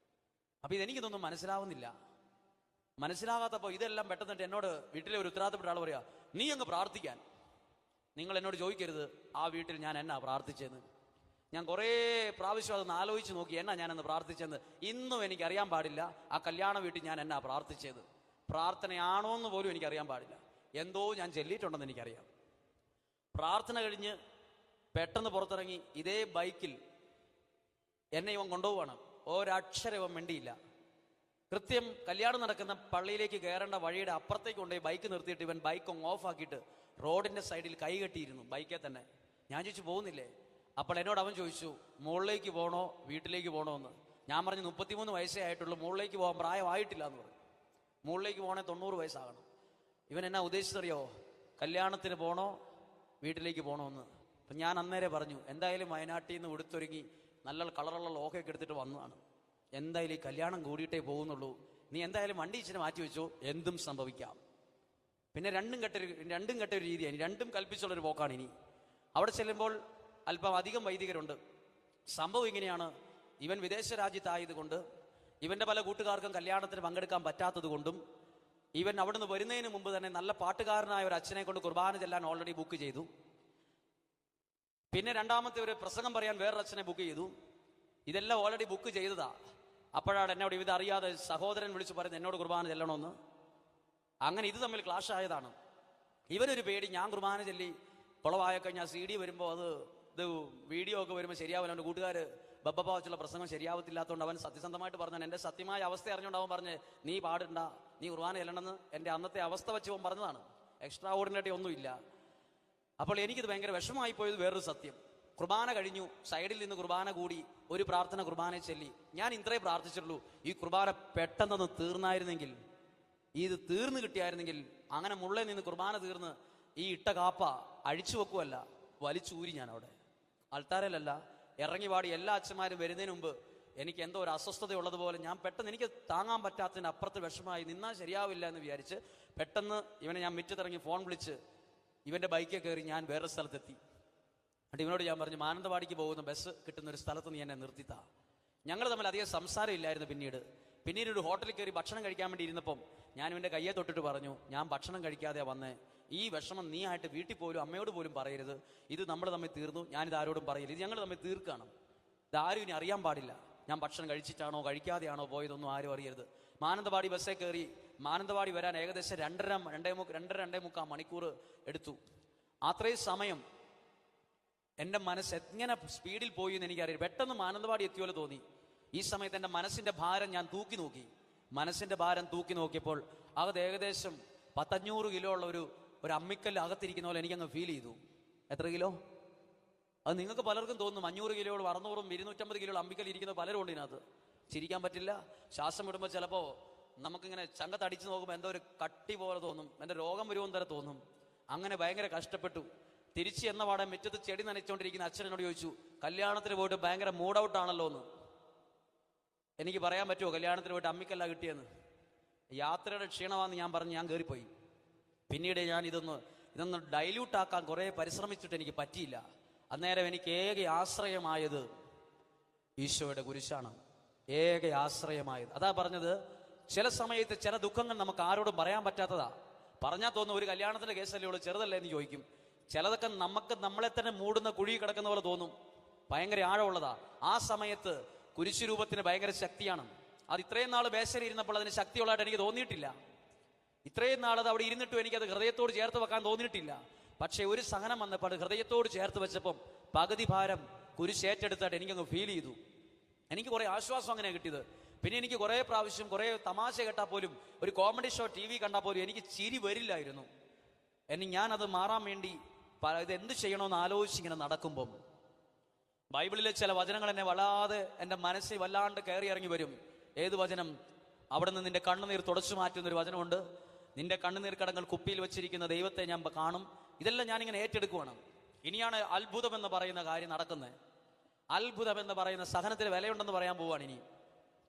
അപ്പം ഇതെനിക്കിതൊന്നും മനസ്സിലാകാത്തപ്പോൾ ഇതെല്ലാം പെട്ടെന്നിട്ട് എന്നോട് വീട്ടിലെ ഒരു ഉത്തരവാദിത്തപ്പെട്ട ആൾ പറയാ, നീ അങ്ങ് പ്രാർത്ഥിക്കാൻ. നിങ്ങൾ എന്നോട് ചോദിക്കരുത് ആ വീട്ടിൽ ഞാൻ എന്നാ പ്രാർത്ഥിച്ചതെന്ന്. ഞാൻ കുറേ പ്രാവശ്യം അതൊന്ന് ആലോചിച്ച് നോക്കി, എന്നാ ഞാനെന്ന് പ്രാർത്ഥിച്ചെന്ന്. ഇന്നും എനിക്കറിയാൻ പാടില്ല ആ കല്യാണ വീട്ടിൽ ഞാൻ എന്നാ പ്രാർത്ഥിച്ചത്. പ്രാർത്ഥനയാണോ എന്ന് പോലും എനിക്കറിയാൻ പാടില്ല. എന്തോ ഞാൻ ചൊല്ലിയിട്ടുണ്ടെന്ന് എനിക്കറിയാം. പ്രാർത്ഥന കഴിഞ്ഞ് പെട്ടെന്ന് പുറത്തിറങ്ങി ഇതേ ബൈക്കിൽ എന്നെ ഇവൻ കൊണ്ടുപോവാണ്. ഒരക്ഷരം ഇവൻ മിണ്ടിയില്ല. കൃത്യം കല്യാണം നടക്കുന്ന പള്ളിയിലേക്ക് കയറേണ്ട വഴിയുടെ അപ്പുറത്തേക്ക് കൊണ്ടുപോയി ബൈക്ക് നിർത്തിയിട്ട് ഇവൻ ബൈക്ക് ഓഫ് ആക്കിയിട്ട് റോഡിന്റെ സൈഡിൽ കൈ കെട്ടിയിരുന്നു, ബൈക്കേ തന്നെ. ഞാൻ ചോദിച്ചു, പോകുന്നില്ലേ? അപ്പോൾ എന്നോട് അവൻ ചോദിച്ചു, മുകളിലേക്ക് പോകണോ വീട്ടിലേക്ക് പോകണോ എന്ന്. ഞാൻ പറഞ്ഞു, 33 വയസ്സേ ആയിട്ടുള്ളൂ, മുകളിലേക്ക് പോകാൻ പ്രായമായിട്ടില്ല എന്ന് പറഞ്ഞു. മുകളിലേക്ക് പോകണേ 90 വയസ്സാകണം. ഇവൻ എന്നാ ഉദ്ദേശിച്ചറിയോ? കല്യാണത്തിന് പോകണോ വീട്ടിലേക്ക് പോകണോ എന്ന്. അപ്പം ഞാൻ അന്നേരം പറഞ്ഞു, എന്തായാലും വയനാട്ടിൽ നിന്ന് ഉടുത്തൊരുങ്ങി നല്ല കളറുള്ള ലോഹയൊക്കെ എടുത്തിട്ട് വന്നതാണ്, എന്തായാലും ഈ കല്യാണം കൂടിയിട്ടേ പോകുന്നുള്ളൂ, നീ എന്തായാലും വണ്ടി ഇച്ചിരി മാറ്റി വെച്ചോ, എന്തും സംഭവിക്കാം. പിന്നെ രണ്ടും കെട്ടൊരു രീതിയാണ്, രണ്ടും കൽപ്പിച്ചുള്ളൊരു പോക്കാണ്. ഇനി അവിടെ ചെല്ലുമ്പോൾ അല്പം അധികം വൈദികരുണ്ട്. സംഭവം ഇങ്ങനെയാണ്, ഇവൻ വിദേശ രാജ്യത്തായതുകൊണ്ട് ഇവന്റെ പല കൂട്ടുകാർക്കും കല്യാണത്തിന് പങ്കെടുക്കാൻ പറ്റാത്തത് കൊണ്ടും ഇവൻ അവിടുന്ന് വരുന്നതിന് മുമ്പ് തന്നെ നല്ല പാട്ടുകാരനായ ഒരു അച്ഛനെ കൊണ്ട് കുർബാന ചെല്ലാൻ ഓൾറെഡി ബുക്ക് ചെയ്തു. പിന്നെ രണ്ടാമത്തെ ഒരു പ്രസംഗം പറയാൻ വേറൊരു അച്ഛനെ ബുക്ക് ചെയ്തു. ഇതെല്ലാം ഓൾറെഡി ബുക്ക് ചെയ്തതാ. അപ്പോഴാണ് എന്നോട് ഇതറിയാതെ സഹോദരൻ വിളിച്ചു പറയുന്നത് എന്നോട് കുർബാന ചെല്ലണമെന്ന്. അങ്ങനെ ഇത് തമ്മിൽ ക്ലാഷ് ആയതാണ്. ഇവനൊരു പേടി, ഞാൻ കുർബാന ചൊല്ലി കുളവായ കഴിഞ്ഞാൽ CD വരുമ്പോൾ ഇത് വീഡിയോ ഒക്കെ വരുമ്പോൾ ശരിയാവില്ല. അവൻ്റെ കൂട്ടുകാർ ബബ്ബ വെച്ചുള്ള പ്രസംഗം ശരിയാവത്തില്ലാത്തതുകൊണ്ട് അവൻ സത്യസന്ധമായിട്ട് പറഞ്ഞാൽ എൻ്റെ സത്യമായ അവസ്ഥ അറിഞ്ഞുകൊണ്ട് അവൻ പറഞ്ഞ് നീ പാടണ്ട, നീ കുർബാന ചെല്ലണമെന്ന് എൻ്റെ അന്നത്തെ അവസ്ഥ വെച്ച് അവൻ പറഞ്ഞതാണ്. എക്സ്ട്രാ ഓർഡിനറി ഒന്നുമില്ല. അപ്പോൾ എനിക്കിത് ഭയങ്കര വിഷമമായി പോയത് വേറൊരു സത്യം. കുർബാന കഴിഞ്ഞു, സൈഡിൽ നിന്ന് കുർബാന കൂടി, ഒരു പ്രാർത്ഥന കുർബാനയെ ചൊല്ലി. ഞാൻ ഇത്രേ പ്രാർത്ഥിച്ചിട്ടുള്ളൂ, ഈ കുർബാന പെട്ടെന്നൊന്ന് തീർന്നായിരുന്നെങ്കിൽ, ഇത് തീർന്നു കിട്ടിയായിരുന്നെങ്കിൽ. അങ്ങനെ മുള്ളേ നിന്ന് കുർബാന തീർന്ന് ഈ ഇട്ട കാപ്പ അഴിച്ചു വെക്കുമല്ല, വലിച്ചൂരി. ഞാൻ അവിടെ ആൾത്താരല്ല ഇറങ്ങി പാടി. എല്ലാ അച്ഛന്മാരും വരുന്നതിന് മുമ്പ് എനിക്ക് എന്തോ ഒരു അസ്വസ്ഥത ഉള്ളതുപോലെ ഞാൻ പെട്ടെന്ന്, എനിക്ക് താങ്ങാൻ പറ്റാത്തതിന് അപ്പുറത്ത് വിഷമമായി, നിന്നാൽ ശരിയാവില്ല എന്ന് വിചാരിച്ച് പെട്ടെന്ന് ഇവനെ ഞാൻ മുറ്റത്തിറങ്ങി ഫോൺ വിളിച്ച് ഇവന്റെ ബൈക്കിൽ കയറി ഞാൻ വേറെ സ്ഥലത്തെത്തി. എന്നിട്ട് ഇവനോട് ഞാൻ പറഞ്ഞു, മാനന്തവാടിക്ക് പോകുന്ന ബസ് കിട്ടുന്ന ഒരു സ്ഥലത്ത് നീ എന്നെ നിർത്തിത്താ. ഞങ്ങൾ തമ്മിൽ അധികം സംസാരം ഇല്ലായിരുന്നു. പിന്നീട് ഒരു ഹോട്ടലിൽ കയറി ഭക്ഷണം കഴിക്കാൻ വേണ്ടി ഇരുന്നപ്പം ഞാൻ ഇവന്റെ കയ്യെ തൊട്ടിട്ട് പറഞ്ഞു, ഞാൻ ഭക്ഷണം കഴിക്കാതെയാ വന്നേ, ഈ വിഷമം നീ ആയിട്ട് വീട്ടിൽ പോലും അമ്മയോട് പോലും പറയരുത്, ഇത് നമ്മൾ തമ്മിൽ തീർന്നു, ഞാനിത് ആരോടും പറയില്ല, ഇത് ഞങ്ങൾ തമ്മിൽ തീർക്കണം, ഇതാരും ഇനി അറിയാൻ പാടില്ല, ഞാൻ ഭക്ഷണം കഴിച്ചിട്ടാണോ കഴിക്കാതെയാണോ പോയതൊന്നും ആരും അറിയരുത്. മാനന്തവാടി ബസ്സേ കയറി മാനന്തവാടി വരാൻ ഏകദേശം 2.5 മണിക്കൂർ എടുത്തു. അത്രയും സമയം എൻ്റെ മനസ്സ് എങ്ങനെ സ്പീഡിൽ പോയി എന്ന് എനിക്കറിയാം. പെട്ടെന്ന് മാനന്തവാടി എത്തിയോലെ തോന്നി. ഈ സമയത്ത് എൻ്റെ മനസ്സിന്റെ ഭാരം ഞാൻ തൂക്കി നോക്കി. മനസ്സിന്റെ ഭാരം തൂക്കി നോക്കിയപ്പോൾ അകത്ത് ഏകദേശം 500 കിലോ ഉള്ള ഒരു അമ്മിക്കല്ല് അകത്തിരിക്കുന്ന പോലെ എനിക്കങ്ങ് ഫീൽ ചെയ്തു. എത്ര കിലോ? അത് നിങ്ങൾക്ക് പലർക്കും തോന്നും 500 കിലോ 600 250 കിലോ അമ്മിക്കല്ല് ഇരിക്കുന്ന പലരും ഉണ്ട് ഇതിനകത്ത്. ചിരിക്കാൻ പറ്റില്ല. ശ്വാസം വിടുമ്പോൾ ചിലപ്പോൾ നമുക്കിങ്ങനെ ചങ്കത്തടിച്ച് നോക്കുമ്പോൾ എന്തോ ഒരു കട്ടി പോലെ തോന്നും, എൻ്റെ രോഗം വരുമെന്ന് തരം തോന്നും. അങ്ങനെ ഭയങ്കര കഷ്ടപ്പെട്ടു. തിരിച്ച് എന്ന പാടെ മുറ്റത്ത് ചെടി നനച്ചുകൊണ്ടിരിക്കുന്ന അച്ഛനോട് ചോദിച്ചു, കല്യാണത്തിന് പോയിട്ട് ഭയങ്കര മൂഡ് ഔട്ട് ആണല്ലോ എന്ന്. എനിക്ക് പറയാൻ പറ്റുമോ കല്യാണത്തിന് പോയിട്ട് അമ്മിക്കല്ല കിട്ടിയെന്ന്? യാത്രയുടെ ക്ഷീണമാണെന്ന് ഞാൻ പറഞ്ഞ് ഞാൻ കയറിപ്പോയി. പിന്നീട് ഞാൻ ഇതൊന്ന് ഡൈല്യൂട്ട് ആക്കാൻ കുറേ പരിശ്രമിച്ചിട്ട് എനിക്ക് പറ്റിയില്ല. അന്നേരം എനിക്ക് ഏക ആശ്രയമായത് ഈശോയുടെ കുരിശാണ്. ഏക ആശ്രയമായത്. അതാ പറഞ്ഞത്, ചില സമയത്ത് ചില ദുഃഖങ്ങൾ നമുക്ക് ആരോടും പറയാൻ പറ്റാത്തതാ. പറഞ്ഞാൽ തോന്നുന്നു ഒരു കല്യാണത്തിന്റെ കേസല്ലേ ഉള്ളൂ, ചെറുതല്ലേ എന്ന് ചോദിക്കും. ചിലതൊക്കെ നമുക്ക് നമ്മളെ തന്നെ മൂടുന്ന കുഴി കിടക്കുന്ന പോലെ തോന്നും, ഭയങ്കര ആഴമുള്ളതാ. ആ സമയത്ത് കുരിശുരൂപത്തിന് ഭയങ്കര ശക്തിയാണ്. അത് ഇത്രയും നാൾ ബേശരി ഇരുന്നപ്പോൾ അതിന് ശക്തിയുള്ളതായിട്ട് എനിക്ക് തോന്നിയിട്ടില്ല. ഇത്രയും നാൾ അത് അവിടെ ഇരുന്നിട്ടും എനിക്കത് ഹൃദയത്തോട് ചേർത്ത് വെക്കാൻ തോന്നിയിട്ടില്ല. പക്ഷെ ഒരു സഹനം വന്നപ്പോൾ അത് ഹൃദയത്തോട് ചേർത്ത് വെച്ചപ്പം പകുതി ഭാരം കുരിശേറ്റെടുത്തായിട്ട് എനിക്കങ്ങ് ഫീൽ ചെയ്തു. എനിക്ക് കുറെ ആശ്വാസം അങ്ങനെ കിട്ടിയത്. പിന്നെ എനിക്ക് കുറെ പ്രാവശ്യം കുറെ തമാശ കേട്ടാൽ പോലും, ഒരു കോമഡി ഷോ TV കണ്ടാൽ പോലും എനിക്ക് ചിരി വരില്ലായിരുന്നു. ഞാനത് മാറാൻ വേണ്ടി ഇത് എന്ത് ചെയ്യണമെന്ന് ആലോചിച്ചിങ്ങനെ നടക്കുമ്പം ബൈബിളിലെ ചില വചനങ്ങൾ എന്നെ വല്ലാതെ എൻ്റെ മനസ്സിൽ വല്ലാണ്ട് കയറി ഇറങ്ങി വരും. ഏത് വചനം? അവിടെ നിന്ന് നിന്റെ കണ്ണുനീർ തുടച്ചു മാറ്റുന്നൊരു വചനമുണ്ട്. നിന്റെ കണ്ണുനീർ കടങ്ങൾ കുപ്പിയിൽ വെച്ചിരിക്കുന്ന ദൈവത്തെ ഞാൻ കാണും. ഇതെല്ലാം ഞാനിങ്ങനെ ഏറ്റെടുക്കുവാണ്. ഇനിയാണ് അത്ഭുതം എന്ന് പറയുന്ന കാര്യം നടക്കുന്നത്. അത്ഭുതം എന്ന് പറയുന്ന സഹനത്തിന് വിലയുണ്ടെന്ന് പറയാൻ പോവാണ് ഇനി.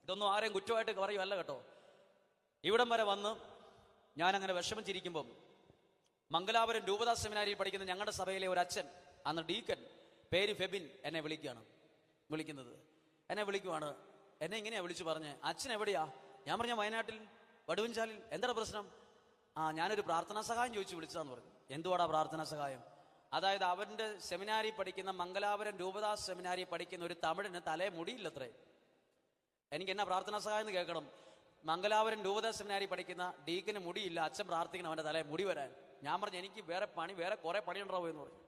ഇതൊന്നും ആരെയും കുറ്റമായിട്ട് പറയുമല്ല കേട്ടോ. ഇവിടം വരെ വന്ന് ഞാനങ്ങനെ വിഷമിച്ചിരിക്കുമ്പം മംഗലാപുരം രൂപതാ സെമിനാരിയിൽ പഠിക്കുന്ന ഞങ്ങളുടെ സഭയിലെ ഒരു അച്ഛൻ, അന്ന് ഡീക്കൻ, പേര് ഫെബിൻ, എന്നെ വിളിക്കുന്നത്. എന്നെ വിളിക്കുവാണ്. എന്നെ ഇങ്ങനെയാ വിളിച്ചു പറഞ്ഞ്, അച്ഛൻ എവിടെയാ? ഞാൻ പറഞ്ഞ വയനാട്ടിൽ വടുവഞ്ചാലിൽ. എന്താണ് പ്രശ്നം? ഞാനൊരു പ്രാർത്ഥനാ സഹായം ചോദിച്ചു വിളിച്ചതാന്ന് പറഞ്ഞു. എന്തുവാടാ പ്രാർത്ഥനാ സഹായം? അതായത് അവന്റെ സെമിനാരി പഠിക്കുന്ന മംഗലാപുരം രൂപതാ സെമിനാരി പഠിക്കുന്ന ഒരു തമിഴിന് തലേ മുടിയില്ലത്രേ. എനിക്ക് എന്നാ പ്രാർത്ഥനാ സഹായം എന്ന് കേൾക്കണം. മംഗലാപുരം രൂപതാ സെമിനാരി പഠിക്കുന്ന ഡീക്കിന് മുടിയില്ല, അച്ഛൻ പ്രാർത്ഥിക്കണം അവന്റെ തലേ മുടി വരാൻ. ഞാൻ പറഞ്ഞു, എനിക്ക് വേറെ കുറെ പണിയുണ്ടാവോ എന്ന് പറഞ്ഞു.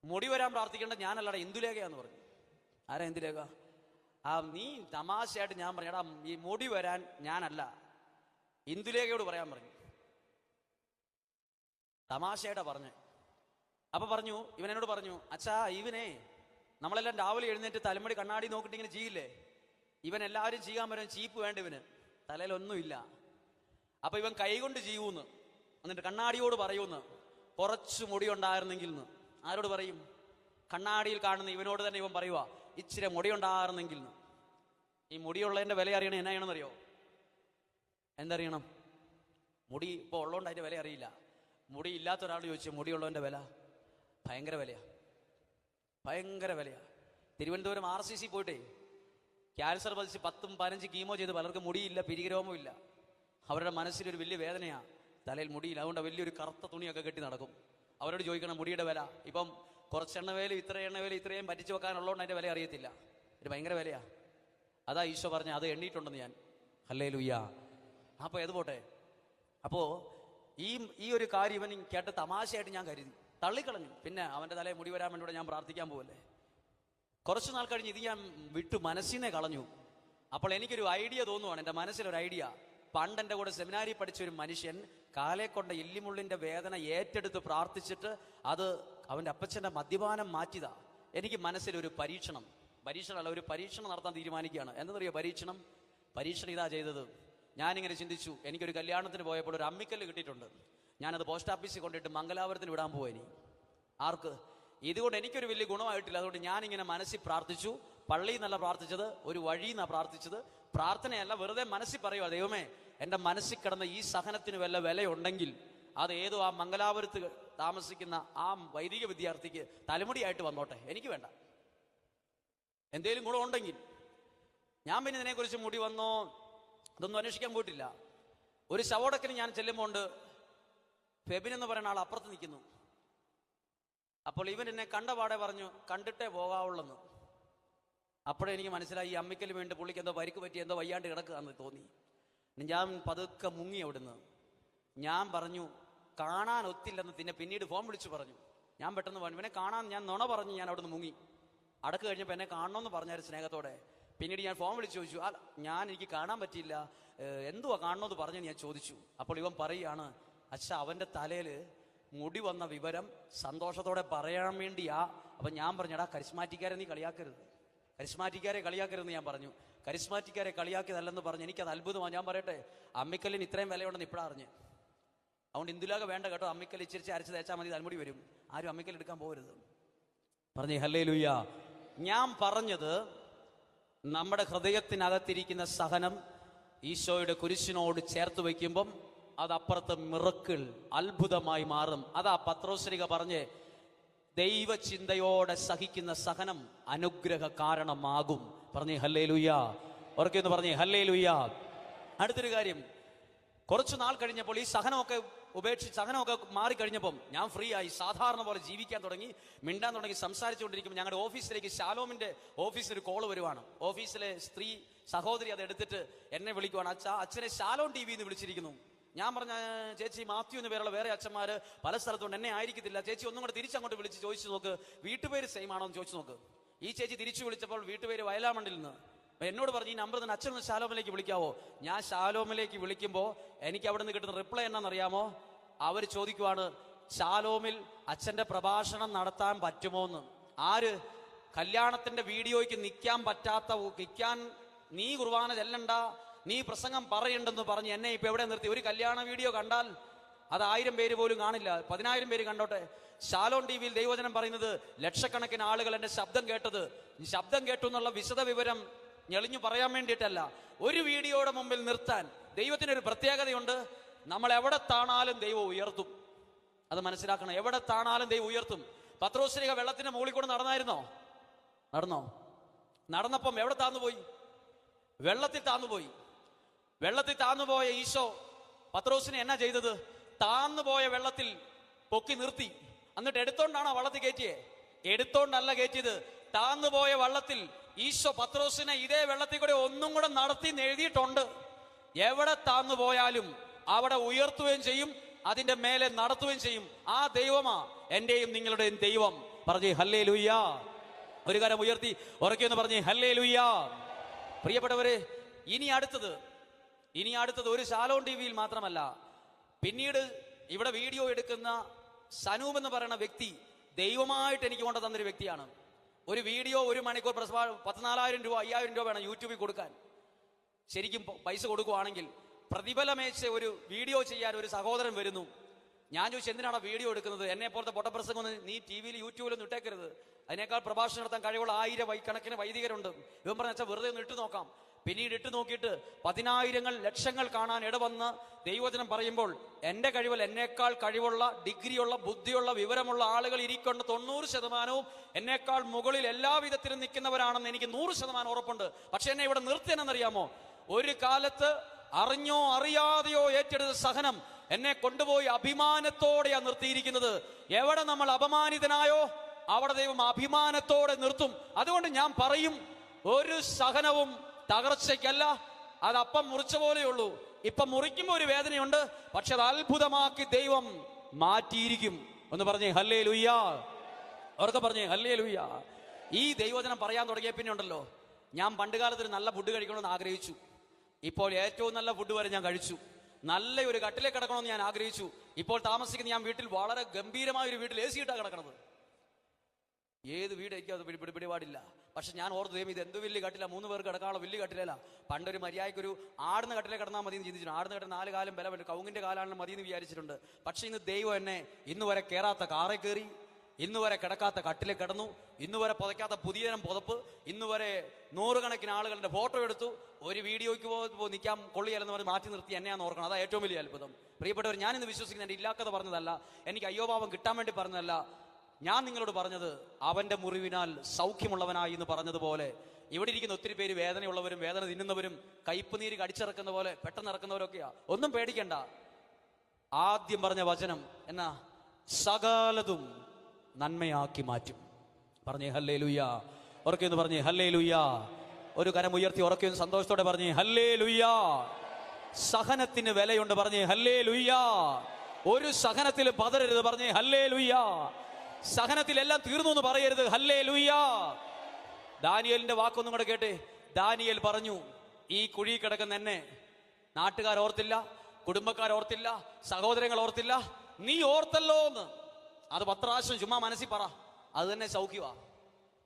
മുടി വരാൻ പ്രാർത്ഥിക്കേണ്ട ഞാനല്ലടാ, ഇന്ദുലേഖയാന്ന് പറഞ്ഞു. ആരാ ഇന്ദുലേഖ? നീ തമാശയായിട്ട്. ഞാൻ പറഞ്ഞു, എടാ ഈ മുടി വരാൻ ഞാനല്ല, ഇന്ദുലേഖയോട് പറയാൻ പറഞ്ഞു. തമാശയായിട്ടാ പറഞ്ഞു. അപ്പൊ പറഞ്ഞു, ഇവൻ എന്നോട് പറഞ്ഞു, അച്ഛാ ഇവനെ നമ്മളെല്ലാം രാവിലെ എഴുന്നേറ്റ് തലമുടി കണ്ണാടി നോക്കിട്ട് ഇങ്ങനെ ചെയ്യില്ലേ, ഇവൻ എല്ലാവരും ചെയ്യാൻ വരും, ചീപ്പ് വേണ്ട ഇവന്, തലയിലൊന്നുമില്ല. അപ്പൊ ഇവൻ കൈകൊണ്ട് ചെയ്യൂന്ന്, എന്നിട്ട് കണ്ണാടിയോട് പറയൂന്ന്, കുറച്ച് മുടി ഉണ്ടായിരുന്നെങ്കിൽ എന്ന്. ആരോട് പറയും? കണ്ണാടിയിൽ കാണുന്ന ഇവനോട് തന്നെ ഇവൻ പറയുക, ഇച്ചിരി മുടി ഉണ്ടായിരുന്നെങ്കിൽ എന്ന്. ഈ മുടിയുള്ളതിന്റെ വില അറിയണം. എന്നാ ചെയ്യണമെന്നറിയോ? എന്തറിയണം? മുടി ഇപ്പോൾ ഉള്ളതുകൊണ്ട് അതിന്റെ വില അറിയില്ല. മുടി ഇല്ലാത്ത ഒരാൾ ചോദിച്ചു മുടിയുള്ളവന്റെ വില ഭയങ്കര വിലയാ, ഭയങ്കര വിലയാ. തിരുവനന്തപുരം RCC പോയിട്ടേ ക്യാൻസർ ബാധിച്ച് 10-15 കീമോ ചെയ്ത് പലർക്കും മുടിയില്ല, പിരികരോമവും ഇല്ല. അവരുടെ മനസ്സിലൊരു വലിയ വേദനയാ, തലയിൽ മുടിയില്ല. അതുകൊണ്ട് വലിയൊരു കറുത്ത തുണിയൊക്കെ കെട്ടി നടക്കും. അവരോട് ചോദിക്കണം മുടിയുടെ വില. ഇപ്പം കുറച്ച് എണ്ണവേലും ഇത്രയും പറ്റിച്ചു വെക്കാനുള്ളതുകൊണ്ട് അതിന്റെ വില അറിയത്തില്ല. ഒരു ഭയങ്കര വിലയാ. അതാ ഈശോ പറഞ്ഞ അത് എണ്ണീട്ടുണ്ടെന്ന് ഞാൻ. ഹല്ലേലൂയ. അപ്പൊ ഏത് പോട്ടെ. അപ്പോ ഈ ഒരു കാര്യം ഇവൻ കേട്ട് തമാശയായിട്ട് ഞാൻ കരുതി, തള്ളിക്കളഞ്ഞു. പിന്നെ അവന്റെ തലയിൽ മുടി വരാൻ വേണ്ടി ഞാൻ പ്രാർത്ഥിക്കാൻ പോവല്ലേ. കുറച്ചു നാൾ കഴിഞ്ഞ് ഇത് ഞാൻ വിട്ടു, മനസ്സിനെ കളഞ്ഞു. അപ്പോൾ എനിക്കൊരു ഐഡിയ തോന്നുവാണ്, എൻ്റെ മനസ്സിലൊരു ഐഡിയ. പണ്ട് എൻ്റെ കൂടെ സെമിനാരി പഠിച്ച ഒരു മനുഷ്യൻ കാലെ കൊണ്ട എല്ലിമുള്ളിന്റെ വേദന ഏറ്റെടുത്ത് പ്രാർത്ഥിച്ചിട്ട് അത് അവന്റെ അപ്പച്ചന്റെ മദ്യപാനം മാറ്റിയതാ. എനിക്ക് മനസ്സിലൊരു പരീക്ഷണമല്ല, ഒരു പരീക്ഷണം നടത്താൻ തീരുമാനിക്കുകയാണ്. എന്തെന്നറിയോ പരീക്ഷണം ഇതാ ചെയ്തത്. ഞാനിങ്ങനെ ചിന്തിച്ചു, എനിക്കൊരു കല്യാണത്തിന് പോയപ്പോൾ ഒരു അമ്മിക്കല്ല് കിട്ടിയിട്ടുണ്ട്. ഞാനത് പോസ്റ്റ് ഓഫീസിൽ കൊണ്ടിട്ട് മംഗലാപുരത്തിന് വിടാൻ പോയി. ആർക്ക്? ഇതുകൊണ്ട് എനിക്കൊരു വലിയ ഗുണമായിട്ടില്ല. അതുകൊണ്ട് ഞാനിങ്ങനെ മനസ്സിൽ പ്രാർത്ഥിച്ചു. പള്ളിയിൽ നിന്നല്ല പ്രാർത്ഥിച്ചത്, ഒരു വഴിയിൽ നിന്നാണ് പ്രാർത്ഥിച്ചത്. പ്രാർത്ഥനയല്ല, വെറുതെ മനസ്സിൽ പറയുക, ദൈവമേ, എൻ്റെ മനസ്സിൽ കിടന്ന ഈ സഹനത്തിന് വല്ല വിലയുണ്ടെങ്കിൽ അത് ഏതോ ആ മംഗലാപുരത്ത് താമസിക്കുന്ന ആ വൈദിക വിദ്യാർത്ഥിക്ക് തലമുടിയായിട്ട് വന്നോട്ടെ, എനിക്ക് വേണ്ട. എന്തേലും ഗുണമുണ്ടെങ്കിൽ. ഞാൻ പിന്നെ ഇതിനെക്കുറിച്ച് മുടി വന്നോ ഇതൊന്നും അന്വേഷിക്കാൻ പോയിട്ടില്ല. ഒരു ശവോടക്കിന് ഞാൻ ചെല്ലുമ്പോൾ ഫെബിൻ എന്ന് പറയുന്ന ആൾ അപ്പുറത്ത് നിൽക്കുന്നു. അപ്പോൾ ഇവൻ എന്നെ കണ്ടപാടെ പറഞ്ഞു, കണ്ടിട്ടേ പോകാവുള്ളെന്ന്. അപ്പോഴേ എനിക്ക് മനസ്സിലായി, ഈ അമ്മിക്കല് വേണ്ടി പുള്ളിക്ക് എന്തോ പരിക്ക് പറ്റി, എന്തോ വയ്യാണ്ട് കിടക്കുകയെന്ന് തോന്നി. ഞാൻ പതുക്കെ മുങ്ങി അവിടുന്ന്. ഞാൻ പറഞ്ഞു, കാണാൻ ഒത്തില്ലെന്ന് പിന്നീട് ഫോൺ വിളിച്ചു പറഞ്ഞു. ഞാൻ പെട്ടെന്ന് പറഞ്ഞു, ഇവനെ കാണാൻ ഞാൻ നുണ പറഞ്ഞു. ഞാൻ അവിടുന്ന് മുങ്ങി. അടക്ക് കഴിഞ്ഞപ്പോൾ എന്നെ കാണണമെന്ന് പറഞ്ഞായിരുന്നു സ്നേഹത്തോടെ. പിന്നീട് ഞാൻ ഫോൺ വിളിച്ച് ചോദിച്ചു, എനിക്ക് കാണാൻ പറ്റിയില്ല, എന്തുവാ കാണണമെന്ന് പറഞ്ഞു ഞാൻ ചോദിച്ചു. അപ്പോൾ ഇവൻ പറയുകയാണ്, അച്ഛാ, അവൻ്റെ തലയിൽ മുടി വന്ന വിവരം സന്തോഷത്തോടെ പറയാൻ വേണ്ടിയാ. അപ്പം ഞാൻ പറഞ്ഞു, എടാ, കരിസ്മാറ്റിക്കാരെ നീ കളിയാക്കരുത്, കരിസ്മാറ്റിക്കാരെ കളിയാക്കരുതെന്ന് ഞാൻ പറഞ്ഞു. കരിസ്മാറ്റിക്കാരെ കളിയാക്കിയതല്ലെന്ന് പറഞ്ഞ് എനിക്കത് അത്ഭുതമാണ്. ഞാൻ പറയട്ടെ, അമ്മിക്കല്ലിന് ഇത്രയും വിലയുണ്ടെന്ന് ഇപ്പോഴാണ് അറിഞ്ഞ്. അതുകൊണ്ട് ഇന്ദുലാക വേണ്ട കേട്ടോ, അമ്മിക്കല്ല് ഇച്ചിരിച്ച് അരച്ച് തേച്ചാൽ മതി, തലമുടി വരും. ആരും അമ്മിക്കല്ല് എടുക്കാൻ പോകരുത്. പറഞ്ഞേ ഹല്ലേലൂയ. ഞാൻ പറഞ്ഞത്, നമ്മുടെ ഹൃദയത്തിനകത്തിരിക്കുന്ന സഹനം ഈശോയുടെ കുരിശിനോട് ചേർത്ത് വയ്ക്കുമ്പം അത് അപ്പുറത്ത് മിറക്കിൾ, അത്ഭുതമായി മാറും. അതാ പത്രോസ്ലിഹ പറഞ്ഞ്, ദൈവചിന്തയോടെ സഹിക്കുന്ന സഹനം അനുഗ്രഹ കാരണമാകും. പറഞ്ഞേ ഹല്ലേലൂയ. ഉറക്കെന്ന് പറഞ്ഞേ ഹല്ലേലൂയ. അടുത്തൊരു കാര്യം, കുറച്ചു നാൾ കഴിഞ്ഞപ്പോൾ ഈ സഹനമൊക്കെ സഹനമൊക്കെ മാറിക്കഴിഞ്ഞപ്പം ഞാൻ ഫ്രീ ആയി, സാധാരണ പോലെ ജീവിക്കാൻ തുടങ്ങി, മിണ്ടാൻ തുടങ്ങി. സംസാരിച്ചുകൊണ്ടിരിക്കുമ്പോൾ ഞങ്ങളുടെ ഓഫീസിലേക്ക് ഷാലോമിന്റെ ഓഫീസിൽ ഒരു കോള് വരുവാണ്. ഓഫീസിലെ സ്ത്രീ സഹോദരി അത് എടുത്തിട്ട് എന്നെ വിളിക്കുവാണ്, അച്ഛനെ ഷാലോം TV എന്ന് വിളിച്ചിരിക്കുന്നു. ഞാൻ പറഞ്ഞ, ചേച്ചി മാത്യു എന്ന് പേരുള്ള വേറെ അച്ഛന്മാർ പല സ്ഥലത്തുണ്ട്, എന്നെ ആയിരിക്കത്തില്ല. ചേച്ചി ഒന്നും കൂടെ തിരിച്ചങ്ങോട്ട് വിളിച്ച് ചോദിച്ചു നോക്ക്, വീട്ടുപേര് സെയിം ആണോ എന്ന് ചോദിച്ചു നോക്ക്. ഈ ചേച്ചി തിരിച്ചു വിളിച്ചപ്പോൾ വീട്ടുപേര് വയലാമണ്ണിൽ നിന്ന്. എന്നോട് പറഞ്ഞു, ഈ നമ്പർ തന്നെ അച്ഛനൊന്ന് ഷാലോമിലേക്ക് വിളിക്കാവോ? ഞാൻ ഷാലോമിലേക്ക് വിളിക്കുമ്പോൾ എനിക്ക് അവിടെ നിന്ന് കിട്ടുന്ന റിപ്ലൈ എന്നാണെന്നറിയാമോ? അവർ ചോദിക്കുവാണ്, ഷാലോമിൽ അച്ഛൻ്റെ പ്രഭാഷണം നടത്താൻ പറ്റുമോ എന്ന്. ആര്? കല്യാണത്തിന്റെ വീഡിയോയ്ക്ക് നിൽക്കാൻ നീ കുർബാന ചെല്ലണ്ട, നീ പ്രസംഗം പറയണ്ടെന്ന് പറഞ്ഞ് എന്നെ ഇപ്പൊ എവിടെ നിർത്തി? ഒരു കല്യാണ വീഡിയോ കണ്ടാൽ അത് 1000 പേര് പോലും കാണില്ല, 10,000 പേര് കണ്ടോട്ടെ. ഷാലോം TVയിൽ ദൈവവചനം പറയുന്നത് ലക്ഷക്കണക്കിന് ആളുകൾ എന്റെ ശബ്ദം കേട്ടു എന്നുള്ള വിശദ വിവരം ഞെളിഞ്ഞു പറയാൻ വേണ്ടിയിട്ടല്ല, ഒരു വീഡിയോയുടെ മുമ്പിൽ നിർത്താൻ ദൈവത്തിനൊരു പ്രത്യേകതയുണ്ട്. നമ്മൾ എവിടെ താണാലും ദൈവം ഉയർത്തും. അത് മനസ്സിലാക്കണം. എവിടെ താണാലും ദൈവം ഉയർത്തും. പത്രോസ്ലിഹ വെള്ളത്തിന്റെ മുകളിൽ കൂടെ നടന്നപ്പം എവിടെ താന്നുപോയി? വെള്ളത്തിൽ താന്നുപോയ ഈശോ പത്രോസിനെ എന്നാ ചെയ്തത്? താന്നുപോയ വെള്ളത്തിൽ പൊക്കി നിർത്തി. എന്നിട്ട് എടുത്തോണ്ടാണോ വള്ളത്തിൽ കയറ്റിയേ? എടുത്തോണ്ടല്ല കയറ്റിയത്. താന്നുപോയ വള്ളത്തിൽ ഈശോ പത്രോസിനെ ഇതേ വെള്ളത്തിൽ കൂടെ ഒന്നും കൂടെ നടത്തി എഴുതിയിട്ടുണ്ട്. എവിടെ താന്നുപോയാലും അവിടെ ഉയർത്തുകയും ചെയ്യും, അതിന്റെ മേലെ നടത്തുകയും ചെയ്യും. ആ ദൈവമാ എന്റെയും നിങ്ങളുടെയും ദൈവം. പറഞ്ഞേ ഹല്ലേലൂയ. ഒരു കരം ഉയർത്തി ഉറക്കെന്ന് പറഞ്ഞേ ഹല്ലേലൂയ. പ്രിയപ്പെട്ടവരെ, ഇനി അടുത്തത് ഒരു ഷാലോം TVയിൽ മാത്രമല്ല, പിന്നീട് ഇവിടെ വീഡിയോ എടുക്കുന്ന സനൂപ് എന്ന് പറയുന്ന വ്യക്തി ദൈവമായിട്ട് എനിക്ക് കൊണ്ടു തന്നൊരു വ്യക്തിയാണ്. ഒരു വീഡിയോ 1 മണിക്കൂർ 14,000 രൂപ 5,000 രൂപ വേണം യൂട്യൂബിൽ കൊടുക്കാൻ. ശരിക്കും പൈസ കൊടുക്കുവാണെങ്കിൽ പ്രതിഫലമേച്ച് ഒരു വീഡിയോ ചെയ്യാൻ ഒരു സഹോദരൻ വരുന്നു. ഞാൻ ചോദിച്ചു, എന്തിനാണ് വീഡിയോ എടുക്കുന്നത്? എന്നെ പോലത്തെ പൊട്ടപ്രസംഗം നീ TV-യിൽ യൂട്യൂബിലൊന്നും ഇട്ടേക്കരുത്, അതിനേക്കാൾ പ്രഭാഷണം നടത്താൻ കഴിവുള്ള 1000 കണക്കിന് വൈദികരുണ്ട്. ഇവൻ പറഞ്ഞ, വെച്ചാൽ വെറുതെ ഒന്ന് ഇട്ട് നോക്കാം. പിന്നീട് ഇട്ട് നോക്കിയിട്ട് 10,000 ലക്ഷങ്ങൾ കാണാൻ ഇടവന്ന് ദൈവവചനം പറയുമ്പോൾ എന്റെ കഴിവിൽ എന്നേക്കാൾ കഴിവുള്ള, ഡിഗ്രിയുള്ള, ബുദ്ധിയുള്ള, വിവരമുള്ള ആളുകൾ ഇരിക്കൊണ്ട് 90% എന്നേക്കാൾ മുകളിൽ എല്ലാ വിധത്തിലും നിൽക്കുന്നവരാണെന്ന് എനിക്ക് 100% ഉറപ്പുണ്ട്. പക്ഷെ എന്നെ ഇവിടെ നിർത്തിയെന്നറിയാമോ? ഒരു കാലത്ത് അറിഞ്ഞോ അറിയാതെയോ ഏറ്റെടുത്ത സഹനം എന്നെ കൊണ്ടുപോയി അഭിമാനത്തോടെയാണ് നിർത്തിയിരിക്കുന്നത്. എവിടെ നമ്മൾ അപമാനിതനായോ അവിടെ ദൈവം അഭിമാനത്തോടെ നിർത്തും. അതുകൊണ്ട് ഞാൻ പറയും, ഒരു സഹനവും തകർച്ചയ്ക്കല്ല, അത് അപ്പം മുറിച്ച പോലെയുള്ളൂ. ഇപ്പൊ മുറിക്കുമ്പോൾ ഒരു വേദനയുണ്ട്, പക്ഷെ അത് അത്ഭുതമാക്കി ദൈവം മാറ്റിയിരിക്കും. ഒന്ന് പറഞ്ഞേ ഹല്ലേലൂയ. അവർക്ക് പറഞ്ഞേ ഹല്ലേലൂയ. ഈ ദൈവവചനം പറയാൻ തുടങ്ങിയ പിന്നെ ഉണ്ടല്ലോ, ഞാൻ പണ്ടുകാലത്ത് ഒരു നല്ല ഫുഡ് കഴിക്കണമെന്ന് ആഗ്രഹിച്ചു. ഇപ്പോൾ ഏറ്റവും നല്ല ഫുഡ് വരെ ഞാൻ കഴിച്ചു. നല്ല ഒരു കട്ടിലേക്ക് കിടക്കണമെന്ന് ഞാൻ ആഗ്രഹിച്ചു. ഇപ്പോൾ താമസിക്കുന്ന ഞാൻ വീട്ടിൽ വളരെ ഗംഭീരമായ ഒരു വീട്ടിൽ AC ഇട്ടാണ് കിടക്കണത്. ഏത് വീടേക്കും അത് പിടിപാടില്ല. പക്ഷെ ഞാൻ ഓർത്ത് ദൈവം ഇത് എന്ത് വലിയ കട്ടില, 3 പേർക്ക് കിടക്കാനുള്ള വലിയ കട്ടിലല്ല. പണ്ടൊരു മര്യാദയ്ക്കൊരു ആടുന്ന കട്ടിലെ കിടന്നാൽ മതി എന്ന് ചിന്തിച്ചിട്ടുണ്ട്. ആടുന്ന കട്ടിൽ 4 കാലം ബലമുണ്ട്, കവുങ്ങിന്റെ കാലാണെന്ന് മതി എന്ന് വിചാരിച്ചിട്ടുണ്ട്. പക്ഷെ ഇന്ന് ദൈവം എന്നെ ഇന്ന് വരെ കയറാത്ത കാറെ കയറി, ഇന്ന് വരെ കിടക്കാത്ത കട്ടിലെ കിടന്നു, ഇന്ന് വരെ പുതയ്ക്കാത്ത പുതിയതരം പുതപ്പ്, ഇന്ന് വരെ 100 കണക്കിന് ആളുകളുടെ ഫോട്ടോ എടുത്തു. ഒരു വീഡിയോയ്ക്ക് നിൽക്കാൻ കൊള്ളിയല്ലെന്ന് പറഞ്ഞ് മാറ്റി നിർത്തി എന്നെയാന്ന് ഓർക്കണം. അതാ ഏറ്റവും വലിയ അത്ഭുതം. പ്രിയപ്പെട്ടവർ, ഞാനിന്ന് വിശ്വസിക്കുന്ന എൻ്റെ ഇല്ലാക്കഥ പറഞ്ഞതല്ല, എനിക്ക് അയ്യോഭാവം കിട്ടാൻ വേണ്ടി പറഞ്ഞതല്ല. ഞാൻ നിങ്ങളോട് പറഞ്ഞത് അവന്റെ മുറിവിനാൽ സൗഖ്യമുള്ളവനായി എന്ന് പറഞ്ഞതുപോലെ ഇവിടെ ഇരിക്കുന്ന ഒത്തിരി പേര് വേദനയുള്ളവരും വേദന തിന്നുന്നവരും കയ്പ് നീര് കടിച്ചിറക്കുന്ന പോലെ പെട്ടെന്ന് ഇറക്കുന്നവരൊക്കെയാ. ഒന്നും പേടിക്കണ്ട. ആദ്യം പറഞ്ഞ വചനം എന്നാ? സകലതും നന്മയാക്കി മാറ്റും. പറഞ്ഞേ ഹല്ലേലൂയാ. ഉറക്കെന്ന് പറഞ്ഞേ ഹല്ലേലൂയാ. ഒരു കരം ഉയർത്തി ഉറക്കെന്ന് സന്തോഷത്തോടെ പറഞ്ഞേ ഹല്ലേലൂയാ. സഹനത്തിന് വിലയുണ്ട്. പറഞ്ഞേ ഹല്ലേലൂയാ. ഒരു സഹനത്തിൽ പതരരുത്. പറഞ്ഞേ ഹല്ലേലൂയാ. സഹനത്തിലെല്ലാം തീർന്നു എന്ന് പറയരുത്. ഹല്ലേലൂയാ. ദാനിയേലിന്റെ വാക്കൊന്നും കൂടെ കേട്ടെ. ദാനിയേൽ പറഞ്ഞു, ഈ കുഴി കിടക്കുന്ന എന്നെ നാട്ടുകാർ ഓർത്തില്ല, കുടുംബക്കാർ ഓർത്തില്ല, സഹോദരങ്ങൾ ഓർത്തില്ല, നീ ഓർത്തല്ലോ എന്ന്. അത് 10 പ്രാവശ്യം ചുമ്മാ മനസ്സിൽ പറ. അത് തന്നെ സൗഖ്യമാ.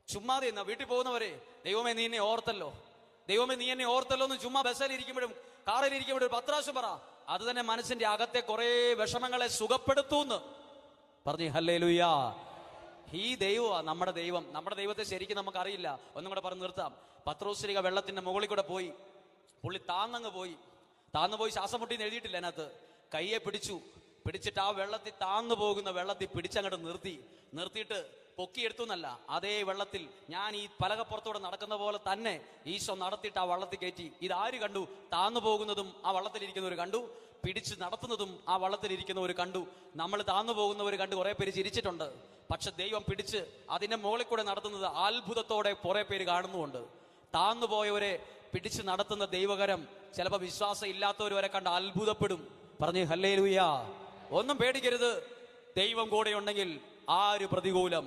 ചുമ്മാതെ എന്നാ വീട്ടിൽ പോകുന്നവരെ, ദൈവമേ നീ എന്നെ ഓർത്തല്ലോ, ദൈവമേ നീ എന്നെ ഓർത്തല്ലോ എന്ന് ചുമ്മാ ബസ്സിൽ ഇരിക്കുമ്പോഴും കാറിൽ ഇരിക്കുമ്പോഴും 10 പ്രാവശ്യം പറ. അത് തന്നെ മനസ്സിന്റെ അകത്തെ കുറെ വിഷമങ്ങളെ സുഖപ്പെടുത്തൂന്ന്. പറഞ്ഞേ ഹല്ലേലൂയാ. ഈ ദൈവമാ നമ്മുടെ ദൈവം. നമ്മുടെ ദൈവത്തെ ശരിക്കും നമുക്കറിയില്ല. ഒന്നും കൂടെ പറഞ്ഞു നിർത്താം. പത്രോസ്ലിഹ വെള്ളത്തിന്റെ മുകളിൽ കൂടെ പോയി, പുള്ളി താന്നങ്ങ് പോയി. ശ്വാസം മുട്ടിന്ന് എഴുതിയിട്ടില്ല അതിനകത്ത്. കയ്യെ പിടിച്ചിട്ട് ആ വെള്ളത്തിൽ താന്നു പോകുന്ന വെള്ളത്തിൽ പിടിച്ചങ്ങോട്ട് നിർത്തിയിട്ട് പൊക്കിയെടുത്തു എന്നല്ല, അതേ വെള്ളത്തിൽ ഞാൻ ഈ പലകപ്പുറത്തൂടെ നടക്കുന്ന പോലെ തന്നെ ഈശോ നടത്തിയിട്ട് ആ വള്ളത്തിൽ കയറ്റി. ഇതാര് കണ്ടു? താന്നു പോകുന്നതും ആ വള്ളത്തിലിരിക്കുന്നവർ കണ്ടു, പിടിച്ച് നടത്തുന്നതും ആ വള്ളത്തിലിരിക്കുന്നവർ കണ്ടു. നമ്മൾ താന്നു പോകുന്നവർ കണ്ട് കുറെ പേര് ചിരിച്ചിട്ടുണ്ട്. പക്ഷെ ദൈവം പിടിച്ച് അതിന്റെ മുകളിൽ കൂടെ നടത്തുന്നത് അത്ഭുതത്തോടെ കുറെ പേര് കാണുന്നുമുണ്ട്. താന്നുപോയവരെ പിടിച്ച് നടത്തുന്ന ദൈവകരം ചിലപ്പോൾ വിശ്വാസം ഇല്ലാത്തവർ വരെ കണ്ട് അത്ഭുതപ്പെടും. പറഞ്ഞേ ഹല്ലേലൂയാ. ഒന്നും പേടിക്കരുത്. ദൈവം കൂടെ ഉണ്ടെങ്കിൽ ആര് പ്രതികൂലം?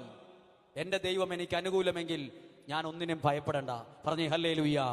എന്റെ ദൈവം എനിക്ക് അനുകൂലമെങ്കിൽ ഞാൻ ഒന്നിനും ഭയപ്പെടണ്ട. പറഞ്ഞേ ഹല്ലേലൂയാ.